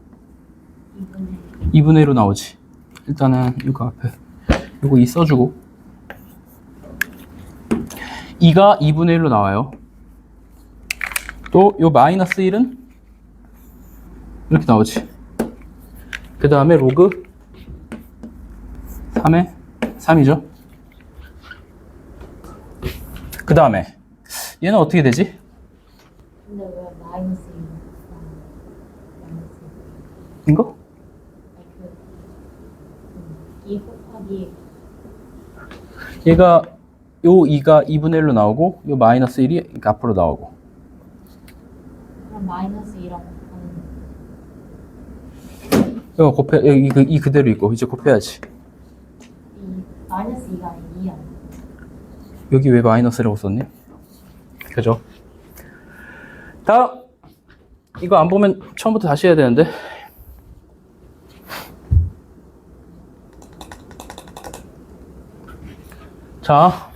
2분의 1로 나오지. 일단은 이거 앞에 요거 2 써주고 2가 2분의 1로 나와요. 또 요 마이너스 1은 이렇게 나오지. 그 다음에 로그 3의 3이죠. 그 다음에 얘는 어떻게 되지? 근데 왜 마이너스 이거? 2 곱하기 얘가 요 2가 2분의 1로 나오고 요 마이너스 1이 앞으로 나오고 그럼 마이너스 2랑 곱하는 이거 곱해 이 그대로 있고 이제 곱해야지. 마이너스 2가 아니고 2 아니야? 여기 왜 마이너스라고 썼니? 그죠? 다음 이거 안 보면 처음부터 다시 해야 되는데 자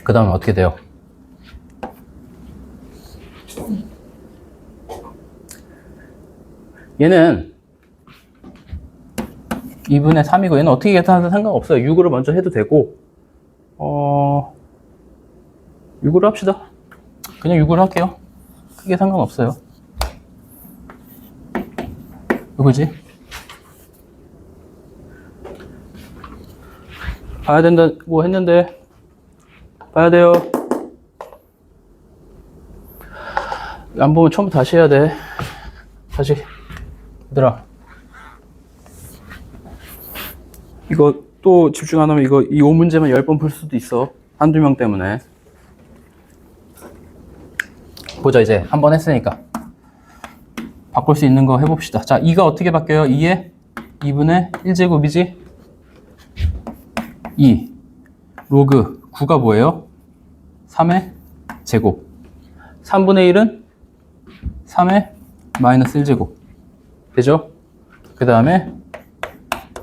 그 다음에 어떻게 돼요? 얘는 2분의 3이고 얘는 어떻게 계산해도 상관없어요. 6으로 먼저 해도 되고 6으로 합시다. 그냥 6으로 할게요. 크게 상관없어요. 이거지? 봐야 된다고 했는데 봐야 돼요. 안 보면 처음부터 다시 해야 돼. 다시 얘들아 이거 또 집중 안 하면 이 5문제만 10번 풀 수도 있어. 한두 명 때문에. 보자 이제 한 번 했으니까 바꿀 수 있는 거 해봅시다. 자 2가 어떻게 바뀌어요? 2에 2분의 1제곱이지? 2 로그 9가 뭐예요? 3의 제곱 3분의 1은 3의 마이너스 1제곱 되죠? 그 다음에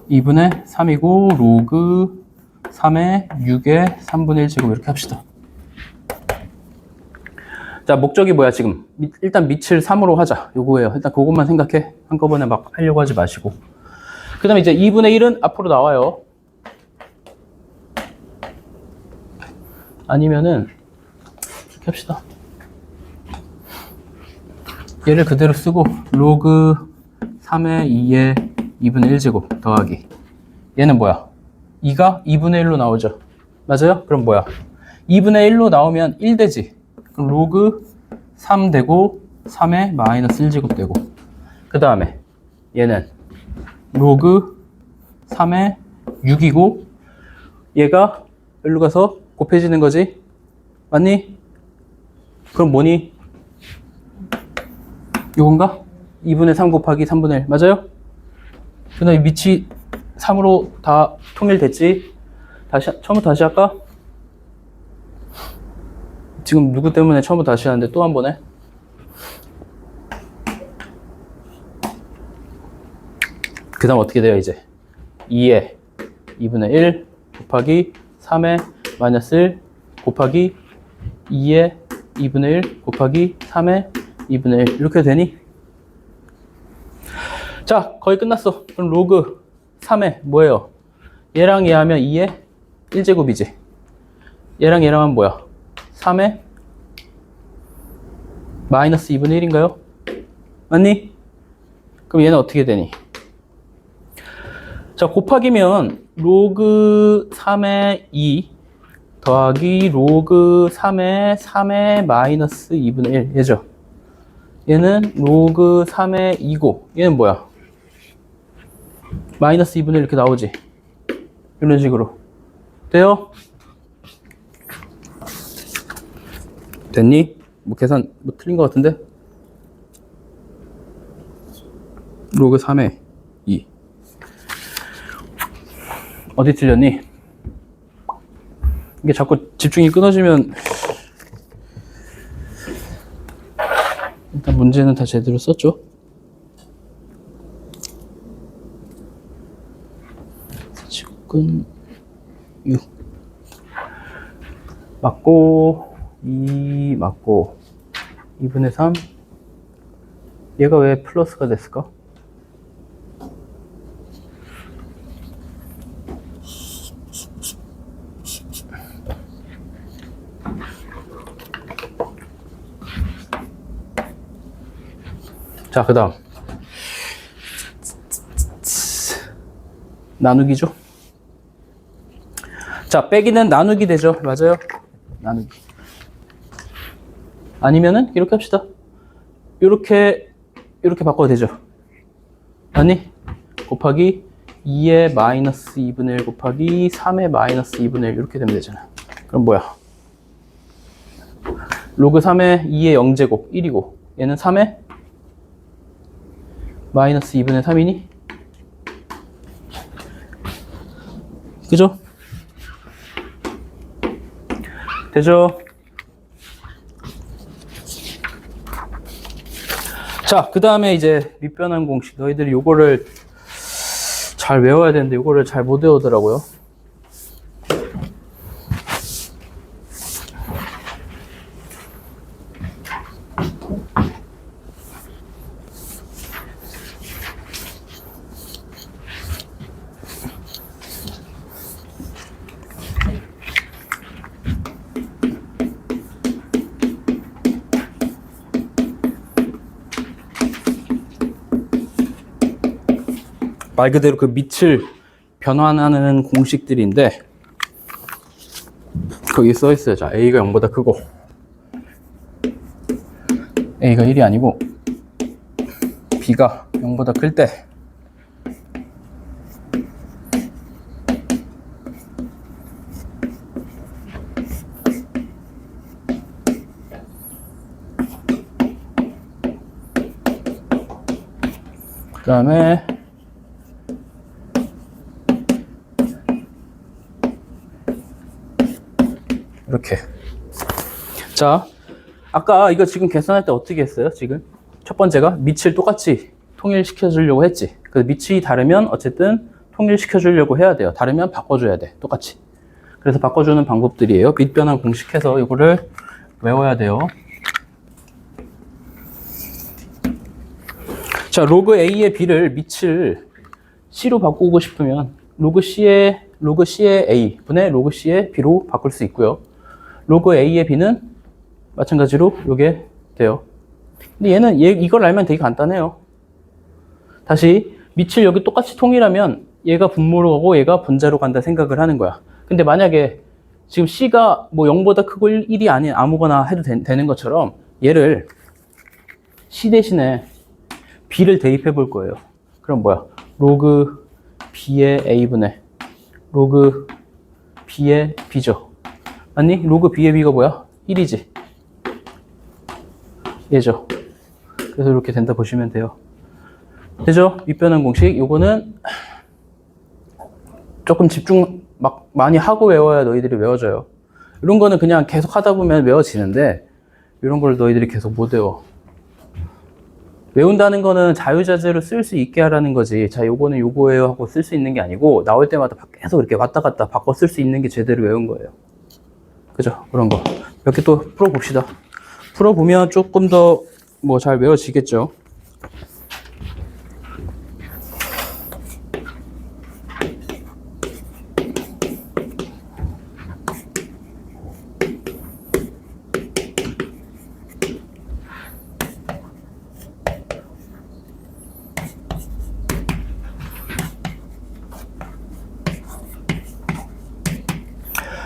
2분의 3이고 로그 3의 6의 3분의 1제곱 이렇게 합시다. 자 목적이 뭐야 지금? 일단 밑을 3으로 하자. 요거예요. 일단 그것만 생각해. 한꺼번에 막 하려고 하지 마시고. 그 다음에 이제 2분의 1은 앞으로 나와요. 아니면은 이렇게 합시다. 얘를 그대로 쓰고 로그 3의 2의 2분의 1제곱 더하기 얘는 뭐야? 2가 2분의 1로 나오죠. 맞아요? 그럼 뭐야? 2분의 1로 나오면 1 되지. 그럼 로그 3 되고 3의 마이너스 1제곱 되고 그 다음에 얘는 로그 3의 6이고 얘가 여기로 가서 곱해지는 거지. 맞니? 그럼 뭐니? 요건가? 2분의 3 곱하기 3분의 1 맞아요? 그 다음에 밑이 3으로 다 통일됐지? 처음부터 다시 할까? 지금 누구 때문에 처음부터 다시 하는데 또 한 번 해? 그 다음 어떻게 돼요 이제? 2에 2분의 1 곱하기 3의 마이너스 1 곱하기 2의 2분의 1 곱하기 3의 2분의 1 이렇게 되니? 자 거의 끝났어. 그럼 로그 3의 뭐예요? 얘랑 얘 하면 2의 1제곱이지. 얘랑 얘랑 하면 뭐야? 3의 마이너스 2분의 1인가요? 맞니? 그럼 얘는 어떻게 되니? 자 곱하기면 로그 3의 2 더하기 로그 3의 마이너스 2분의 1 얘죠. 얘는 로그 3의 2고 얘는 뭐야? 마이너스 2분의 1 이렇게 나오지. 이런 식으로 돼요? 됐니? 뭐 계산 뭐 틀린 것 같은데? 로그 3의 2 어디 틀렸니? 이게 자꾸 집중이 끊어지면 일단 문제는 다 제대로 썼죠? 지금 6 맞고 2 맞고 2분의 3 얘가 왜 플러스가 됐을까? 자, 그 다음 나누기죠. 자, 빼기는 나누기 되죠. 맞아요. 나누기. 아니면은 이렇게 합시다. 이렇게 바꿔도 되죠. 아니 곱하기 2의 마이너스 2분의 1 곱하기 3의 마이너스 2분의 1 이렇게 되면 되잖아. 그럼 뭐야? 로그 3의 2의 0제곱 1이고 얘는 3의 마이너스 2분의 3이니? 그죠? 되죠? 자, 그 다음에 이제 밑변환 공식. 너희들이 요거를 잘 외워야 되는데 요거를 잘 못 외우더라고요. 말 그대로 그 밑을 변환하는 공식들인데 거기 써 있어요. 자, A가 0보다 크고 A가 1이 아니고 B가 0보다 클 때 그 다음에 이렇게. 자, 아까 이거 지금 계산할 때 어떻게 했어요? 지금 첫 번째가 밑을 똑같이 통일시켜 주려고 했지. 그래서 밑이 다르면 어쨌든 통일시켜 주려고 해야 돼요. 다르면 바꿔줘야 돼. 똑같이. 그래서 바꿔주는 방법들이에요. 밑변환 공식해서 이거를 외워야 돼요. 자, 로그 A의 B를 밑을 C로 바꾸고 싶으면 로그 C의 A 분의 로그 C의 B로 바꿀 수 있고요. 로그 A의 B는 마찬가지로 이게 돼요. 근데 얘는 이걸 알면 되게 간단해요. 다시 밑을 여기 똑같이 통일하면 얘가 분모로 가고 얘가 분자로 간다 생각을 하는 거야. 근데 만약에 지금 C가 뭐 0보다 크고 1이 아닌 아무거나 해도 되는 것처럼 얘를 C 대신에 B를 대입해 볼 거예요. 그럼 뭐야? 로그 B의 A분의 로그 B의 B죠. 아니? 로그 B의 B가 뭐야? 1이지. 얘죠. 그래서 이렇게 된다 보시면 돼요. 되죠? 밑변환 공식. 요거는 조금 집중 많이 하고 외워야 너희들이 외워져요. 이런 거는 그냥 계속 하다 보면 외워지는데 이런 걸 너희들이 계속 못 외워. 외운다는 거는 자유자재로 쓸 수 있게 하라는 거지. 자, 요거는 요거예요 하고 쓸 수 있는 게 아니고 나올 때마다 계속 이렇게 왔다 갔다 바꿔 쓸 수 있는 게 제대로 외운 거예요. 그죠? 그런 거. 몇 개 또 풀어봅시다. 풀어보면 조금 더 뭐 잘 외워지겠죠.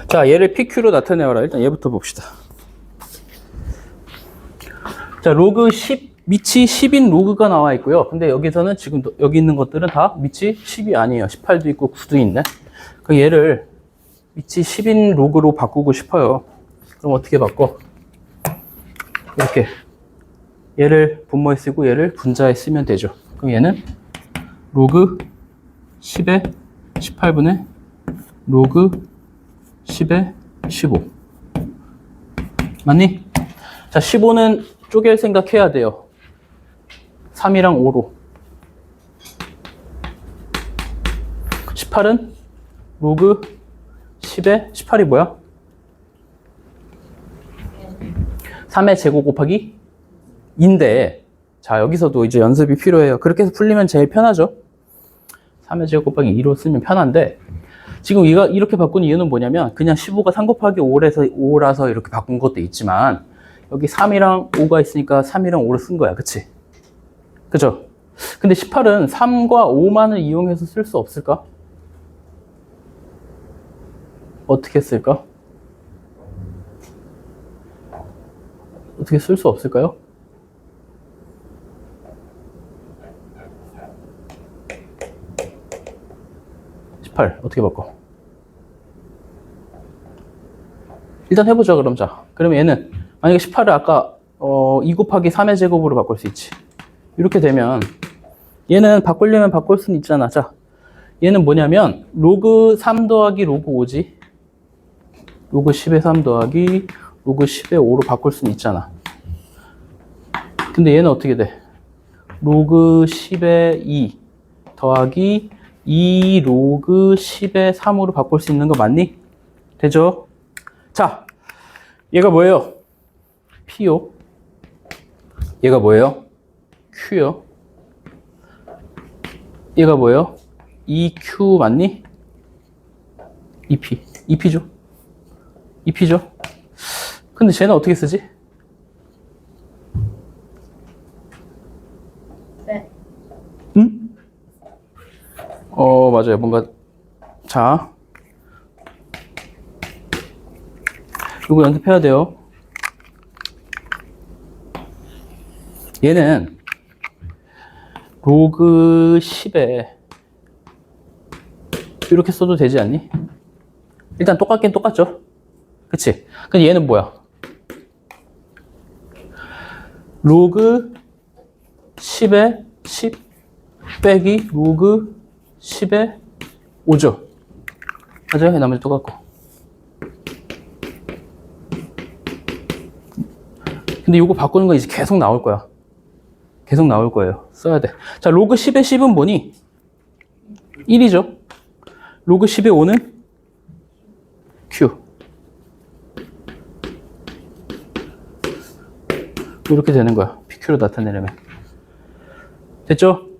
자, 얘를 PQ로 나타내어라. 일단 얘부터 봅시다. 자, 로그 10, 밑이 10인 로그가 나와 있고요. 근데 여기서는 지금 여기 있는 것들은 다 밑이 10이 아니에요. 18도 있고 9도 있네. 그럼 얘를 밑이 10인 로그로 바꾸고 싶어요. 그럼 어떻게 바꿔? 이렇게. 얘를 분모에 쓰고 얘를 분자에 쓰면 되죠. 그럼 얘는 로그 10에 18분의 로그 10에 15. 맞니? 자, 15는 쪼갤 생각해야 돼요. 3이랑 5로. 18은 로그 10에 18이 뭐야? 3의 제곱 곱하기 2인데, 자, 여기서도 이제 연습이 필요해요. 그렇게 해서 풀리면 제일 편하죠? 3의 제곱 곱하기 2로 쓰면 편한데, 지금 이렇게 바꾼 이유는 뭐냐면, 그냥 15가 3 곱하기 5라서 이렇게 바꾼 것도 있지만, 여기 3이랑 5가 있으니까 3이랑 5를 쓴 거야. 그치? 그죠? 근데 18은 3과 5만을 이용해서 쓸 수 없을까? 어떻게 쓸까? 어떻게 쓸 수 없을까요? 어떻게 바꿔? 일단 해보자, 그럼. 자, 그러면 얘는, 만약에 18을 아까, 2 곱하기 3의 제곱으로 바꿀 수 있지. 이렇게 되면, 얘는 바꾸려면 바꿀 수는 있잖아. 자, 얘는 뭐냐면, 로그 3 더하기 로그 5지. 로그 10의 3 더하기 로그 10의 5로 바꿀 수는 있잖아. 근데 얘는 어떻게 돼? 로그 10의 2 더하기 2 로그 10의 3으로 바꿀 수 있는 거 맞니? 되죠? 자, 얘가 뭐예요? P요. 얘가 뭐예요? Q요. 얘가 뭐예요? EQ 맞니? EP. EP죠? EP죠? 근데 쟤는 어떻게 쓰지? 네. 응? 맞아요. 뭔가, 자. 이거 연습해야 돼요. 얘는 로그 10에 이렇게 써도 되지 않니? 일단 똑같긴 똑같죠? 그치? 근데 얘는 뭐야? 로그 10에 10 빼기 로그 10에 5죠? 맞아요? 나머지 똑같고. 근데 이거 바꾸는 거 이제 계속 나올 거야. 계속 나올 거예요. 써야 돼. 자, 로그 10의 10은 뭐니? 1이죠. 로그 10의 5는 Q. 이렇게 되는 거야. PQ로 나타내려면. 됐죠?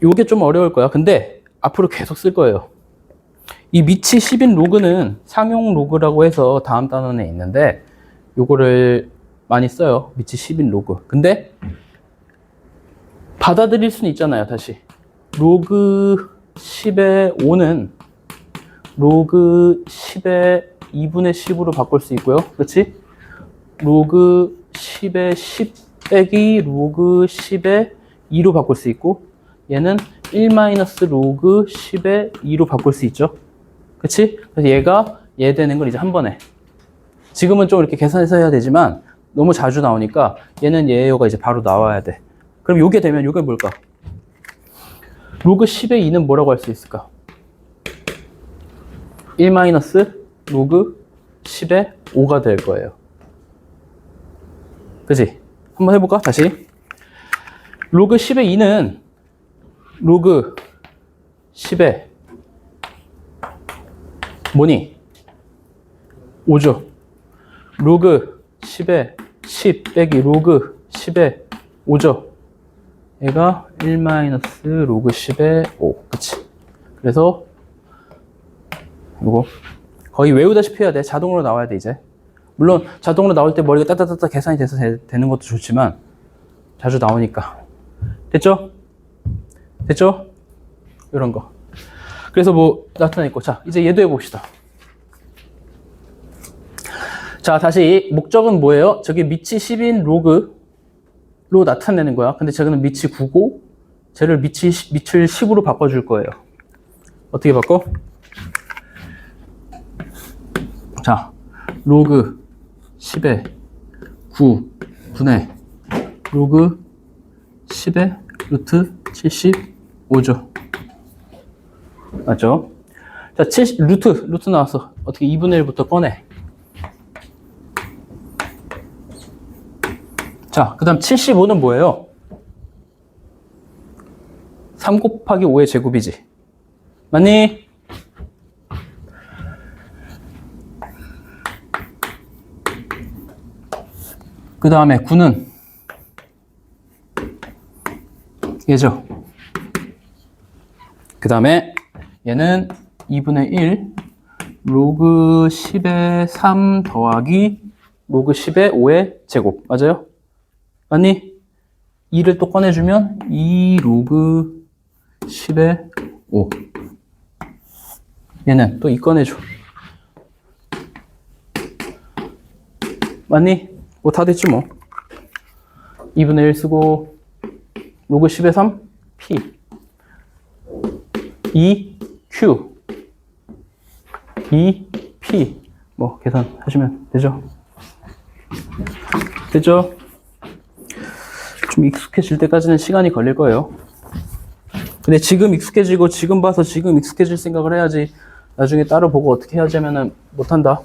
이게 좀 어려울 거야. 근데 앞으로 계속 쓸 거예요. 이 밑이 10인 로그는 상용 로그라고 해서 다음 단원에 있는데 요거를 많이 써요. 밑이 10인 로그. 근데 받아들일 수는 있잖아요. 다시. 로그 10의 5는 로그 10의 2분의 10으로 바꿀 수 있고요. 그렇지? 로그 10의 10 빼기 로그 10의 2로 바꿀 수 있고 얘는 1 마이너스 로그 10의 2로 바꿀 수 있죠. 그치? 그래서 얘가 얘 되는 걸 이제 한 번에. 지금은 좀 이렇게 계산해서 해야 되지만 너무 자주 나오니까 얘는 얘가 이제 바로 나와야 돼. 그럼 요게 되면 요게 뭘까? 로그 10의 2는 뭐라고 할 수 있을까? 1 마이너스 로그 10의 5가 될 거예요. 그치? 한번 해볼까? 다시. 로그 10의 2는 로그 10의 뭐니? 5죠. 로그 10의 10 빼기 로그 10의 5죠. 얘가 1 마이너스 로그 10의 5. 그치? 그래서 이거 거의 외우다시피 해야 돼. 자동으로 나와야 돼, 이제. 물론 자동으로 나올 때 머리가 따따따따 계산이 돼서 되는 것도 좋지만 자주 나오니까. 됐죠? 됐죠? 이런 거. 그래서 뭐 나타냈고. 자, 이제 얘도 해봅시다. 자, 다시 목적은 뭐예요? 저기 밑이 10인 로그로 나타내는 거야. 근데 저기는 밑이 9고 쟤를 밑을 10으로 바꿔줄 거예요. 어떻게 바꿔? 자, 로그 10의 9 분의 로그 10의 루트 75죠. 맞죠? 자, 루트 나왔어. 어떻게 2분의 1부터 꺼내. 자, 그 다음 75는 뭐예요? 3 곱하기 5의 제곱이지. 맞니? 그 다음에 9는 얘죠. 그 다음에 얘는 2분의 1 로그 10의 3 더하기 로그 10의 5의 제곱. 맞아요? 맞니? 2를 또 꺼내주면 2 로그 10의 5. 얘는 또 2 꺼내줘. 맞니? 뭐 다 됐지 뭐. 2분의 1 쓰고 로그 10의 3 P 2 Q 2 P 뭐 계산하시면 되죠. 됐죠? 좀 익숙해질 때까지는 시간이 걸릴 거예요. 근데 지금 익숙해지고 지금 봐서 지금 익숙해질 생각을 해야지 나중에 따로 보고 어떻게 해야지 하면은 못한다.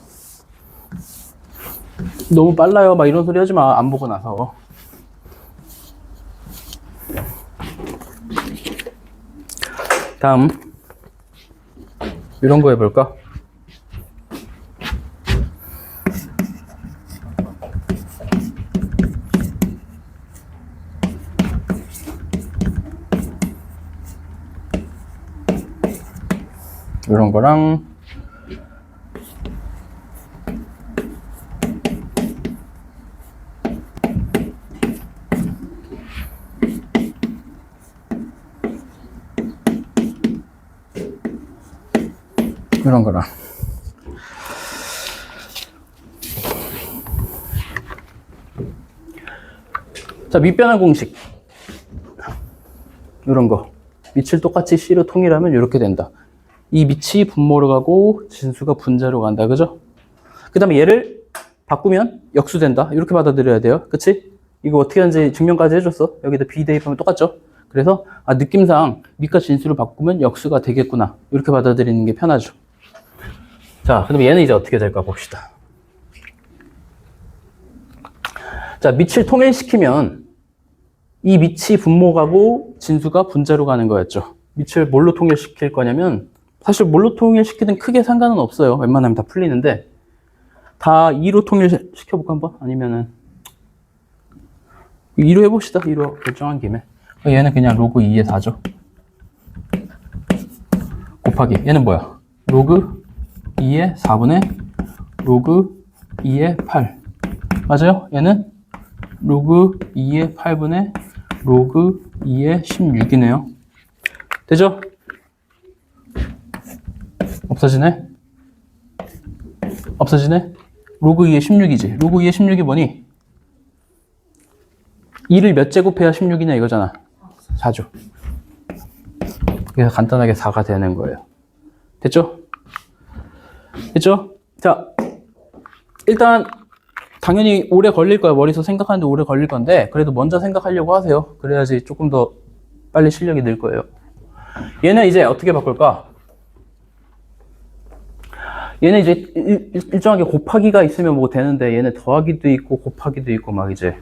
너무 빨라요 막 이런 소리 하지 마. 안 보고 나서. 다음 이런 거 해볼까? 이런 거랑 이런 거랑 자, 밑변환 공식 이런 거 밑을 똑같이 C로 통일하면 이렇게 된다. 이 밑이 분모로 가고 진수가 분자로 간다. 그죠? 그 다음에 얘를 바꾸면 역수된다. 이렇게 받아들여야 돼요. 그치? 이거 어떻게 하는지 증명까지 해줬어. 여기다 B 대입하면 똑같죠? 그래서 느낌상 밑과 진수를 바꾸면 역수가 되겠구나. 이렇게 받아들이는 게 편하죠. 자, 그럼 얘는 이제 어떻게 될까 봅시다. 자, 밑을 통일시키면 이 밑이 분모 가고 진수가 분자로 가는 거였죠. 밑을 뭘로 통일시킬 거냐면 사실 뭘로 통일시키든 크게 상관은 없어요. 웬만하면 다 풀리는데 다 2로 통일시켜볼까 한번? 아니면은 2로 해봅시다. 2로 결정한 김에 얘는 그냥 로그 2의 4죠. 곱하기 얘는 뭐야? 로그 2의 4분의 로그 2의 8 맞아요? 얘는 로그 2의 8분의 로그 2의 16이네요. 되죠? 없어지네? 없어지네? 로그 2의 16이지. 로그 2의 16이 뭐니? 2를 몇 제곱해야 16이냐 이거잖아. 4죠. 그래서 간단하게 4가 되는 거예요. 됐죠? 됐죠? 자, 일단 당연히 오래 걸릴 거야. 머릿속 생각하는데 오래 걸릴 건데 그래도 먼저 생각하려고 하세요. 그래야지 조금 더 빨리 실력이 늘 거예요. 얘는 이제 어떻게 바꿀까? 얘는 이제 일정하게 곱하기가 있으면 뭐 되는데 얘는 더하기도 있고 곱하기도 있고 막 이제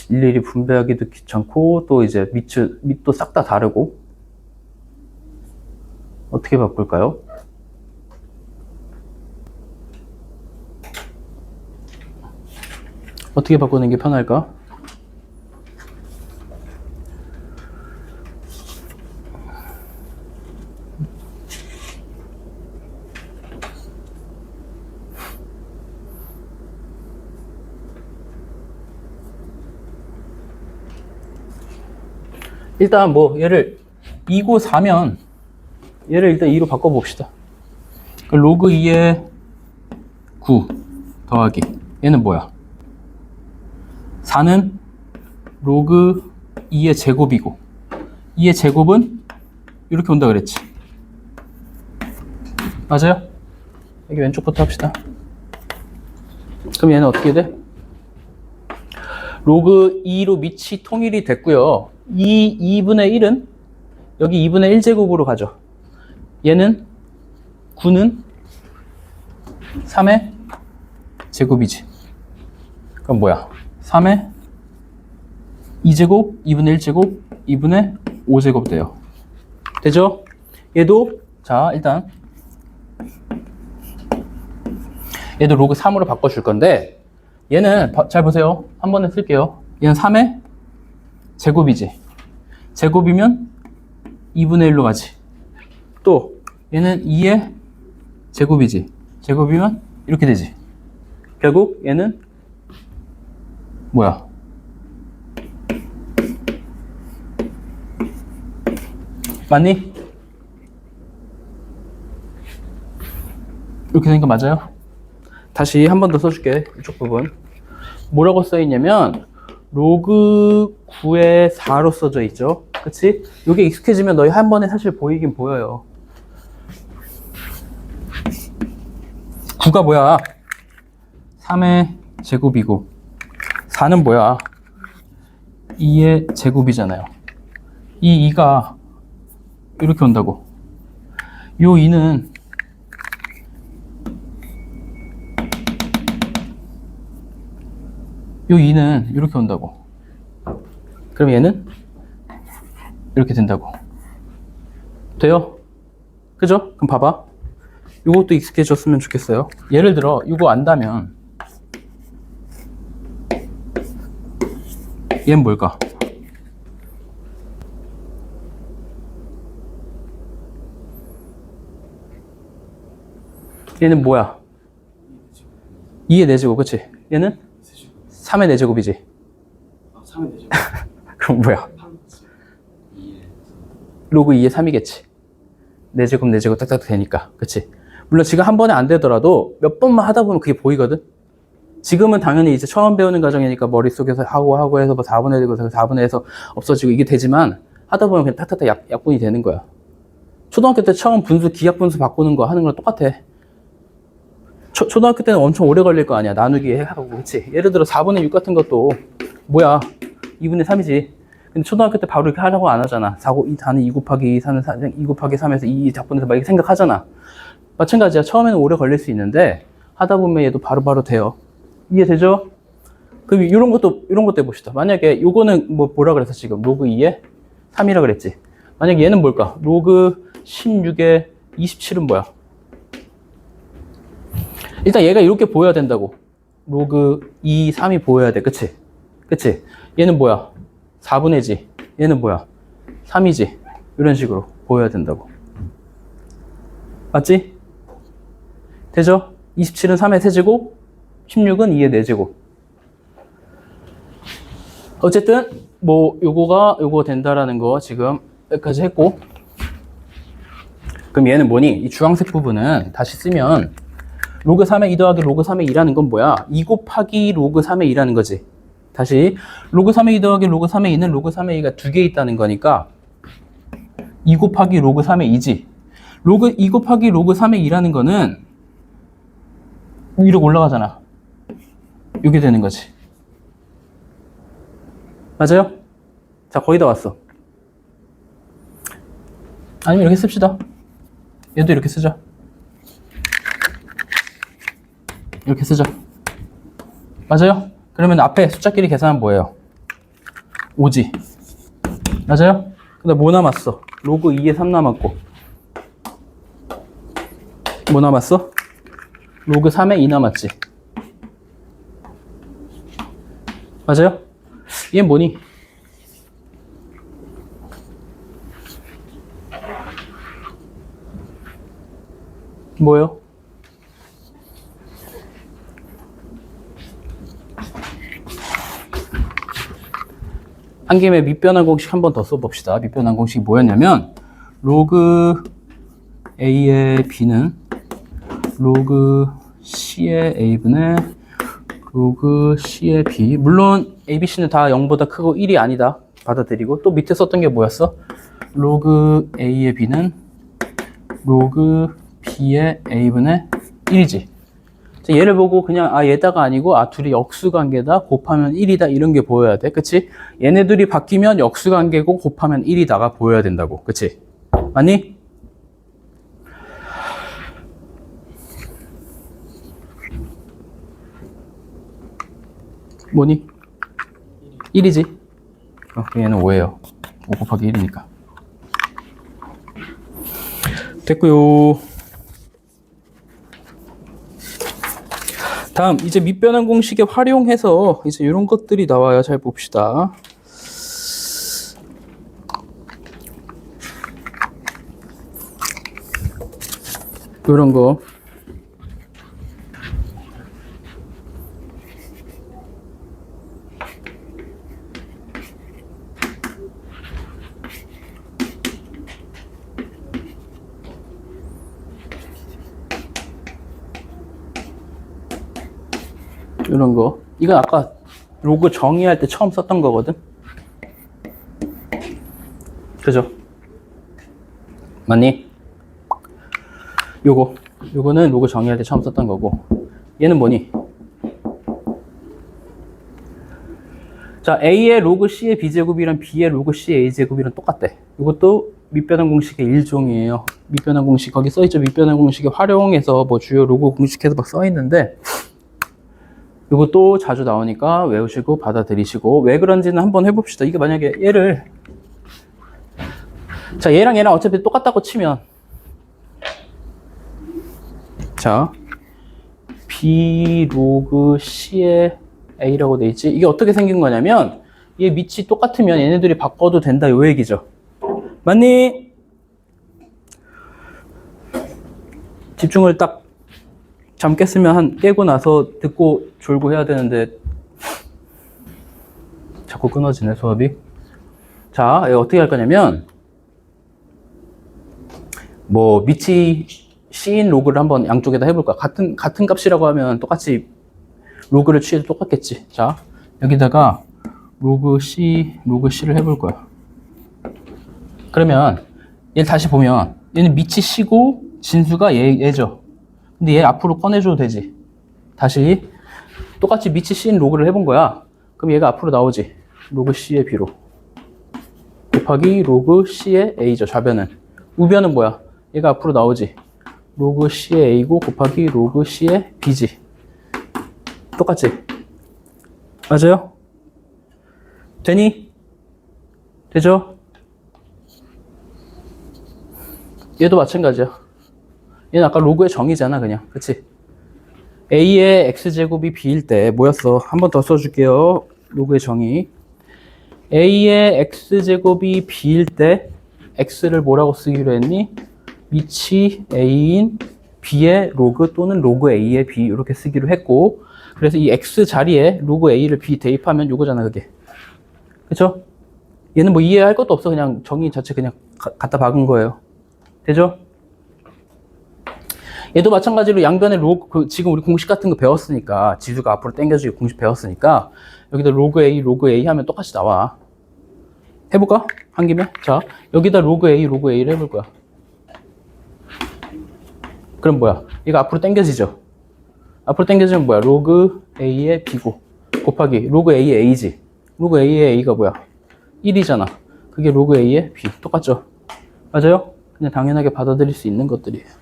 일일이 분배하기도 귀찮고 또 이제 밑도 싹 다 다르고 어떻게 바꿀까요? 어떻게 바꾸는 게 편할까? 일단 뭐 얘를 2고 4면 얘를 일단 2로 바꿔봅시다. 로그 2의 9 더하기 얘는 뭐야? 4는 로그 2의 제곱이고 2의 제곱은 이렇게 온다 그랬지. 맞아요? 여기 왼쪽부터 합시다. 그럼 얘는 어떻게 돼? 로그 2로 밑이 통일이 됐고요. 2분의 1은 여기 2분의 1제곱으로 가죠. 얘는 9는 3의 제곱이지. 그럼 뭐야? 3의 2제곱, 2분의 1제곱, 2분의 5제곱 돼요. 되죠? 얘도 자 일단 얘도 로그 3으로 바꿔줄 건데 얘는 잘 보세요. 한 번에 쓸게요. 얘는 3의 제곱이지. 제곱이면 2분의 1로 가지. 또 얘는 2의 제곱이지. 제곱이면 이렇게 되지. 결국 얘는 뭐야? 맞니? 이렇게 되니까 맞아요? 다시 한 번 더 써줄게. 이쪽 부분 뭐라고 써있냐면 로그 9의 4로 써져 있죠. 그치? 이게 익숙해지면 너희 한 번에 사실 보이긴 보여요. 9가 뭐야? 3의 제곱이고 4는 뭐야? 2의 제곱이잖아요. 이 2가 이렇게 온다고. 요 2는 이렇게 온다고. 그럼 얘는 이렇게 된다고. 돼요? 그죠? 그럼 봐봐. 요것도 익숙해졌으면 좋겠어요. 예를 들어 이거 안다면 얘는 뭘까? 얘는 뭐야? 2의 4제곱, 그치? 얘는 3의 4제곱이지. 3의 4제곱. 그럼 뭐야? 로그 2의 3이겠지. 4제곱, 4제곱 딱딱 되니까. 그치? 물론 지금 한 번에 안 되더라도 몇 번만 하다 보면 그게 보이거든? 지금은 당연히 이제 처음 배우는 과정이니까 머릿속에서 하고 해서 뭐 4분의 1에서 4분의 1에서 없어지고 이게 되지만 하다 보면 그냥 탁탁탁 약분이 되는 거야. 초등학교 때 처음 분수, 기하분수 바꾸는 거 하는 거랑 똑같아. 초등학교 때는 엄청 오래 걸릴 거 아니야. 나누기 하고, 그치? 예를 들어 4분의 6 같은 것도 뭐야? 2분의 3이지. 근데 초등학교 때 바로 이렇게 하라고 안 하잖아. 4는 2 곱하기 2, 4는 4, 2 곱하기 3에서 2 작분해서 막 이렇게 생각하잖아. 마찬가지야. 처음에는 오래 걸릴 수 있는데 하다 보면 얘도 바로바로 돼요. 이해되죠? 그럼 이런 것도 해봅시다. 만약에 요거는 뭐라 그랬어 지금? 로그 2에 3이라 그랬지. 만약에 얘는 뭘까? 로그 16에 27은 뭐야? 일단 얘가 이렇게 보여야 된다고. 로그 2, 3이 보여야 돼. 그치? 그치? 얘는 뭐야? 4분의 지. 얘는 뭐야? 3이지. 이런 식으로 보여야 된다고. 맞지? 되죠? 27은 3의 세제곱, 16은 2의 4제곱. 어쨌든 뭐 요거 된다라는 거 지금 여기까지 했고, 그럼 얘는 뭐니? 이 주황색 부분은 다시 쓰면 로그 3의 2 더하기 로그 3의 2라는 건 뭐야? 2 곱하기 로그 3의 2라는 거지. 다시 로그 3의 2 더하기 로그 3의 2는 로그 3의 2가 2개 있다는 거니까 2 곱하기 로그 3의 2지. 로그 2 곱하기 로그 3의 2라는 거는 위로 올라가잖아. 이게 되는 거지. 맞아요? 자, 거의 다 왔어. 아니면 이렇게 씁시다. 얘도 이렇게 쓰자. 이렇게 쓰자. 맞아요? 그러면 앞에 숫자끼리 계산하면 뭐예요? 5지. 맞아요? 근데 뭐 남았어? 로그 2에 3 남았고. 뭐 남았어? 로그 3에 2 남았지. 맞아요? 얘는 뭐니? 뭐예요? 한 김에 밑변환 공식 한 번 더 써봅시다. 밑변환 공식이 뭐였냐면 로그 A의 B는 로그 C의 A분의 로그 C의 B. 물론 A, B, C는 다 0보다 크고 1이 아니다. 받아들이고 또 밑에 썼던 게 뭐였어? 로그 A의 B는 로그 B의 A분의 1이지. 얘를 보고 그냥 얘다가 아니고 둘이 역수관계다 곱하면 1이다 이런 게 보여야 돼. 그치? 얘네들이 바뀌면 역수관계고 곱하면 1이다가 보여야 된다고. 그치? 맞니? 뭐니? 1이지? 그럼 얘는 5예요. 5 곱하기 1이니까. 됐고요. 다음 이제 밑변환 공식에 활용해서 이제 이런 것들이 나와요. 잘 봅시다. 이런 거. 이런 거. 이건 아까 로그 정의할 때 처음 썼던 거거든. 그죠? 맞니? 요거는 로그 정의할 때 처음 썼던 거고, 얘는 뭐니? 자, A의 로그 C의 B제곱이랑 B의 로그 C의 A제곱이랑 똑같대. 이것도 밑변환 공식의 일종이에요. 밑변환 공식, 거기 써있죠? 밑변환 공식에 활용해서 뭐 주요 로그 공식해서 막 써있는데, 이것도 자주 나오니까 외우시고 받아들이시고, 왜 그런지는 한번 해봅시다. 이게 만약에 얘를, 자, 얘랑 어차피 똑같다고 치면, 자, B 로그 C의 A라고 돼 있지. 이게 어떻게 생긴 거냐면, 얘 밑이 똑같으면 얘네들이 바꿔도 된다, 요 얘기죠. 맞니? 집중을 딱 잠 깼으면 깨고 나서 듣고 졸고 해야 되는데 자꾸 끊어지네, 수업이. 자, 이거 어떻게 할 거냐면, 뭐 밑이 C인 로그를 한번 양쪽에다 해볼 거야. 같은 값이라고 하면 똑같이 로그를 취해도 똑같겠지. 자, 여기다가 로그 C를 해볼 거야. 그러면 얘를 다시 보면 얘는 밑이 C고 진수가 얘죠. 근데 얘 앞으로 꺼내줘도 되지. 다시 똑같이 밑이 C인 로그를 해본 거야. 그럼 얘가 앞으로 나오지. 로그 C의 B로 곱하기 로그 C의 A죠. 좌변은. 우변은 뭐야? 얘가 앞으로 나오지. 로그 C의 A고 곱하기 로그 C의 B지. 똑같지? 맞아요? 되니? 되죠? 얘도 마찬가지야. 얘는 아까 로그의 정의잖아, 그냥. 그치? A의 X제곱이 B일 때 뭐였어? 한 번 더 써줄게요. 로그의 정의. A의 X제곱이 B일 때 X를 뭐라고 쓰기로 했니? 밑이 A인 B의 로그 또는 로그 A의 B 이렇게 쓰기로 했고, 그래서 이 X 자리에 로그 A를 B 대입하면 요거잖아, 그게. 그쵸? 얘는 뭐 이해할 것도 없어. 그냥 정의 자체 그냥 갖다 박은 거예요. 되죠? 얘도 마찬가지로 양변의 로그, 지금 우리 공식 같은 거 배웠으니까, 지수가 앞으로 당겨지고 공식 배웠으니까, 여기다 로그 A 하면 똑같이 나와. 해볼까? 한 김에? 자, 여기다 로그 A를 해볼 거야. 그럼 뭐야? 얘가 앞으로 당겨지죠? 앞으로 당겨지면 뭐야? 로그 A의 B고, 곱하기 로그 A의 A지. 로그 A의 A가 뭐야? 1이잖아. 그게 로그 A의 B. 똑같죠? 맞아요? 그냥 당연하게 받아들일 수 있는 것들이에요.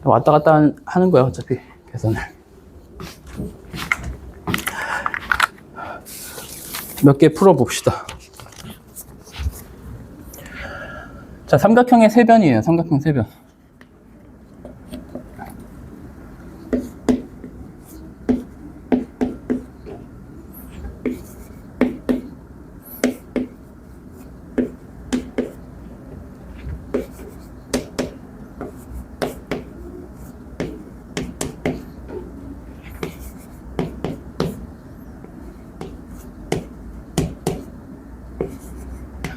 왔다 갔다 하는 거야, 어차피. 계산을. 몇 개 풀어봅시다. 자, 삼각형의 세변이에요. 삼각형 세변.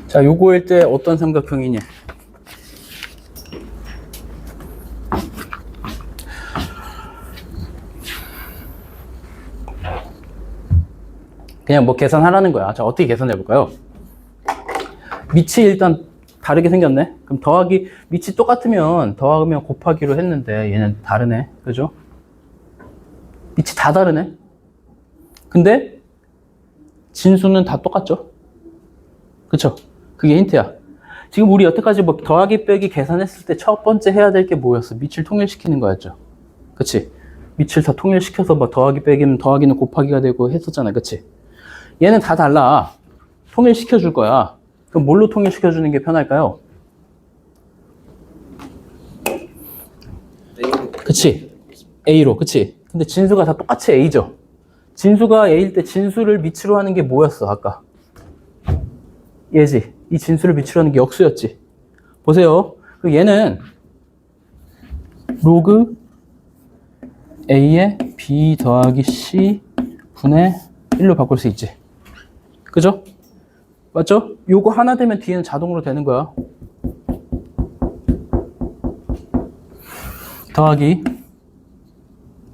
자, 요거일 때 어떤 삼각형이냐? 그냥 뭐 계산하라는 거야. 자, 어떻게 계산해 볼까요? 밑이 일단 다르게 생겼네. 그럼 더하기, 밑이 똑같으면 더하면 곱하기로 했는데 얘는 다르네. 그죠? 밑이 다 다르네. 근데 진수는 다 똑같죠? 그쵸? 그게 힌트야. 지금 우리 여태까지 뭐 더하기 빼기 계산했을 때 첫 번째 해야 될 게 뭐였어? 밑을 통일시키는 거였죠. 그치? 밑을 다 통일시켜서 뭐 더하기 빼기면 더하기는 곱하기가 되고 했었잖아. 그치? 얘는 다 달라. 통일시켜 줄 거야. 그럼 뭘로 통일시켜 주는 게 편할까요? 그치? A로. 그치? 근데 진수가 다 똑같이 A죠. 진수가 A일 때 진수를 밑으로 하는 게 뭐였어, 아까? 얘지. 이 진수를 밑으로 하는 게 역수였지. 보세요. 그리고 얘는 로그 A에 B 더하기 C 분의 1로 바꿀 수 있지. 그죠? 맞죠? 요거 하나 되면 뒤에는 자동으로 되는 거야. 더하기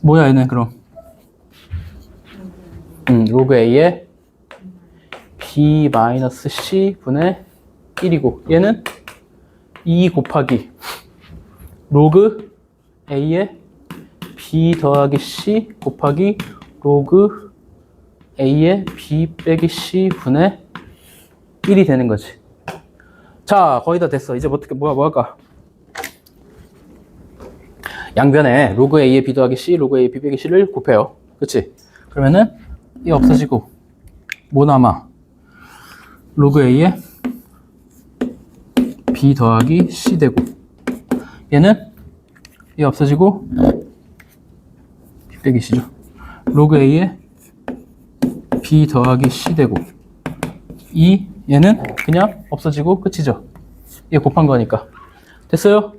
뭐야 얘는 그럼? 로그 A에 B 마이너스 C 분의 1이고 얘는 2 곱하기 로그 A에 B 더하기 C 곱하기 로그 A에 B 빼기 C 분의 1이 되는 거지. 자, 거의 다 됐어. 이제 어떻게 뭐 할까? 양변에 로그 A에 B 더하기 C, 로그 A에 B 빼기 C를 곱해요. 그치? 그러면은 이 없어지고 뭐 남아? 로그 A에 B 더하기 C 되고 얘는 이 없어지고 B 빼기 C죠. 로그 A에 B 더하기 C 되고 얘는 그냥 없어지고 끝이죠. 얘 곱한 거니까. 됐어요?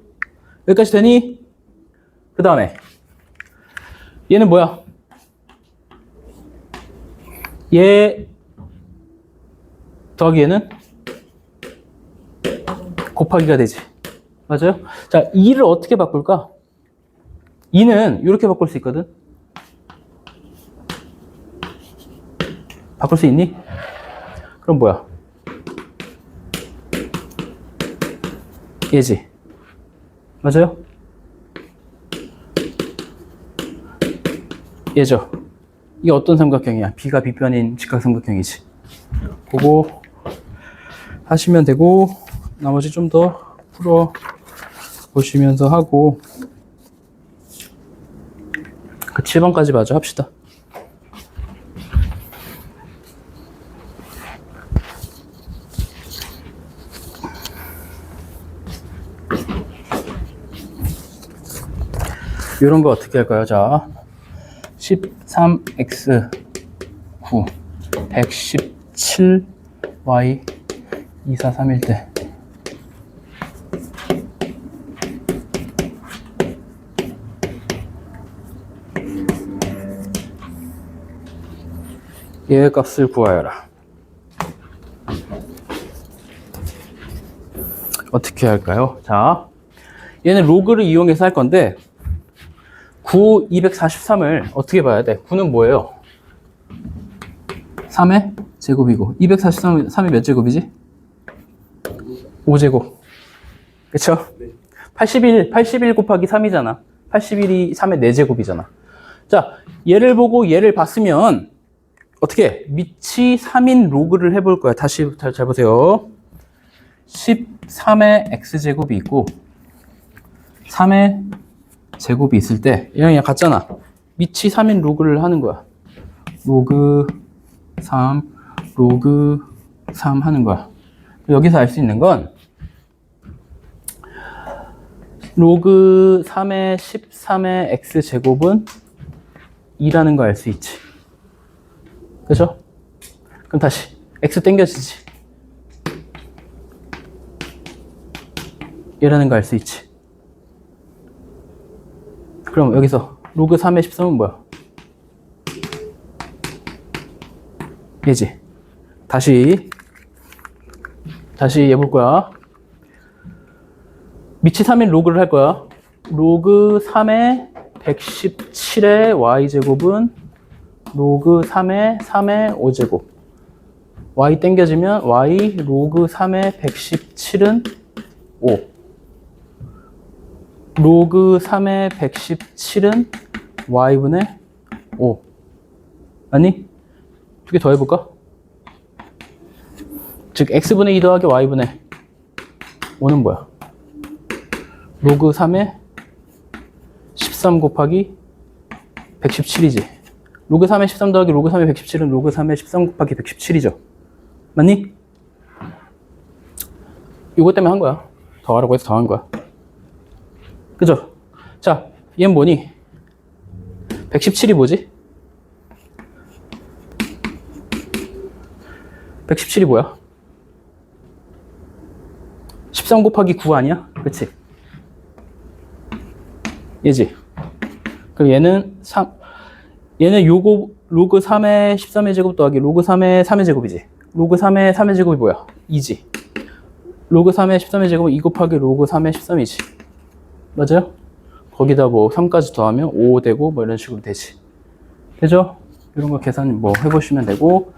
여기까지 되니? 그 다음에 얘는 뭐야? 얘 더하기 얘는 곱하기가 되지. 맞아요? 자, 2를 어떻게 바꿀까? 2는 이렇게 바꿀 수 있거든. 바꿀 수 있니? 그럼 뭐야? 얘지. 맞아요? 얘죠. 이게 어떤 삼각형이야? B가 B변인 직각삼각형이지. 그거 하시면 되고 나머지 좀 더 풀어 보시면서 하고 그 7번까지 마저 합시다. 이런 거 어떻게 할까요? 자, 13x 9 117y 243일 때 얘의 값을 구하여라. 어떻게 할까요? 자, 얘는 로그를 이용해서 할 건데 9, 243을 어떻게 봐야 돼? 9는 뭐예요? 3의 제곱이고 243이 몇 제곱이지? 5제곱. 그쵸? 81 곱하기 3이잖아. 81이 3의 4제곱이잖아. 자, 얘를 보고 얘를 봤으면 어떻게? 밑이 3인 로그를 해볼 거야. 다시 잘 보세요. 13의 x제곱이 있고 3의 제곱이 있을 때 얘랑 그냥 같잖아. 밑이 3인 로그를 하는 거야. 로그 3, 로그 3 하는 거야. 여기서 알 수 있는 건 로그 3의 13의 x제곱은 2라는 거 알 수 있지. 그죠? 그럼 다시 x 땡겨지지. 얘라는 거 알 수 있지. 그럼 여기서 로그 3의 13은 뭐야? 얘지. 다시 얘 볼 거야. 밑이 3인 로그를 할 거야. 로그 3의 117의 y제곱은 로그 3의 5제곱. y 땡겨지면 y 로그 3의 117은 5. 로그 3의 117은 y분의 5. 아니? 두 개 더 해볼까? 즉 x분의 2 더하기 y분의 5는 뭐야? 로그 3의 13 곱하기 117이지. 로그 3의 13 더하기 로그 3의 117은 로그 3의 13 곱하기 117이죠. 맞니? 이것 때문에 한 거야. 더하라고 해서 더한 거야. 그죠? 자, 얘는 뭐니? 117이 뭐지? 117이 뭐야? 13 곱하기 9 아니야? 그치? 얘지? 그럼 얘는 3, 얘는 요거 로그 3의 13의 제곱 더하기 로그 3의 3의 제곱이지? 로그 3의 3의 제곱이 뭐야? 2지? 로그 3의 13의 제곱은 2 곱하기 로그 3의 13이지? 맞아요? 거기다 뭐 3까지 더하면 5 되고 뭐 이런 식으로 되지. 되죠? 이런 거 계산 뭐 해보시면 되고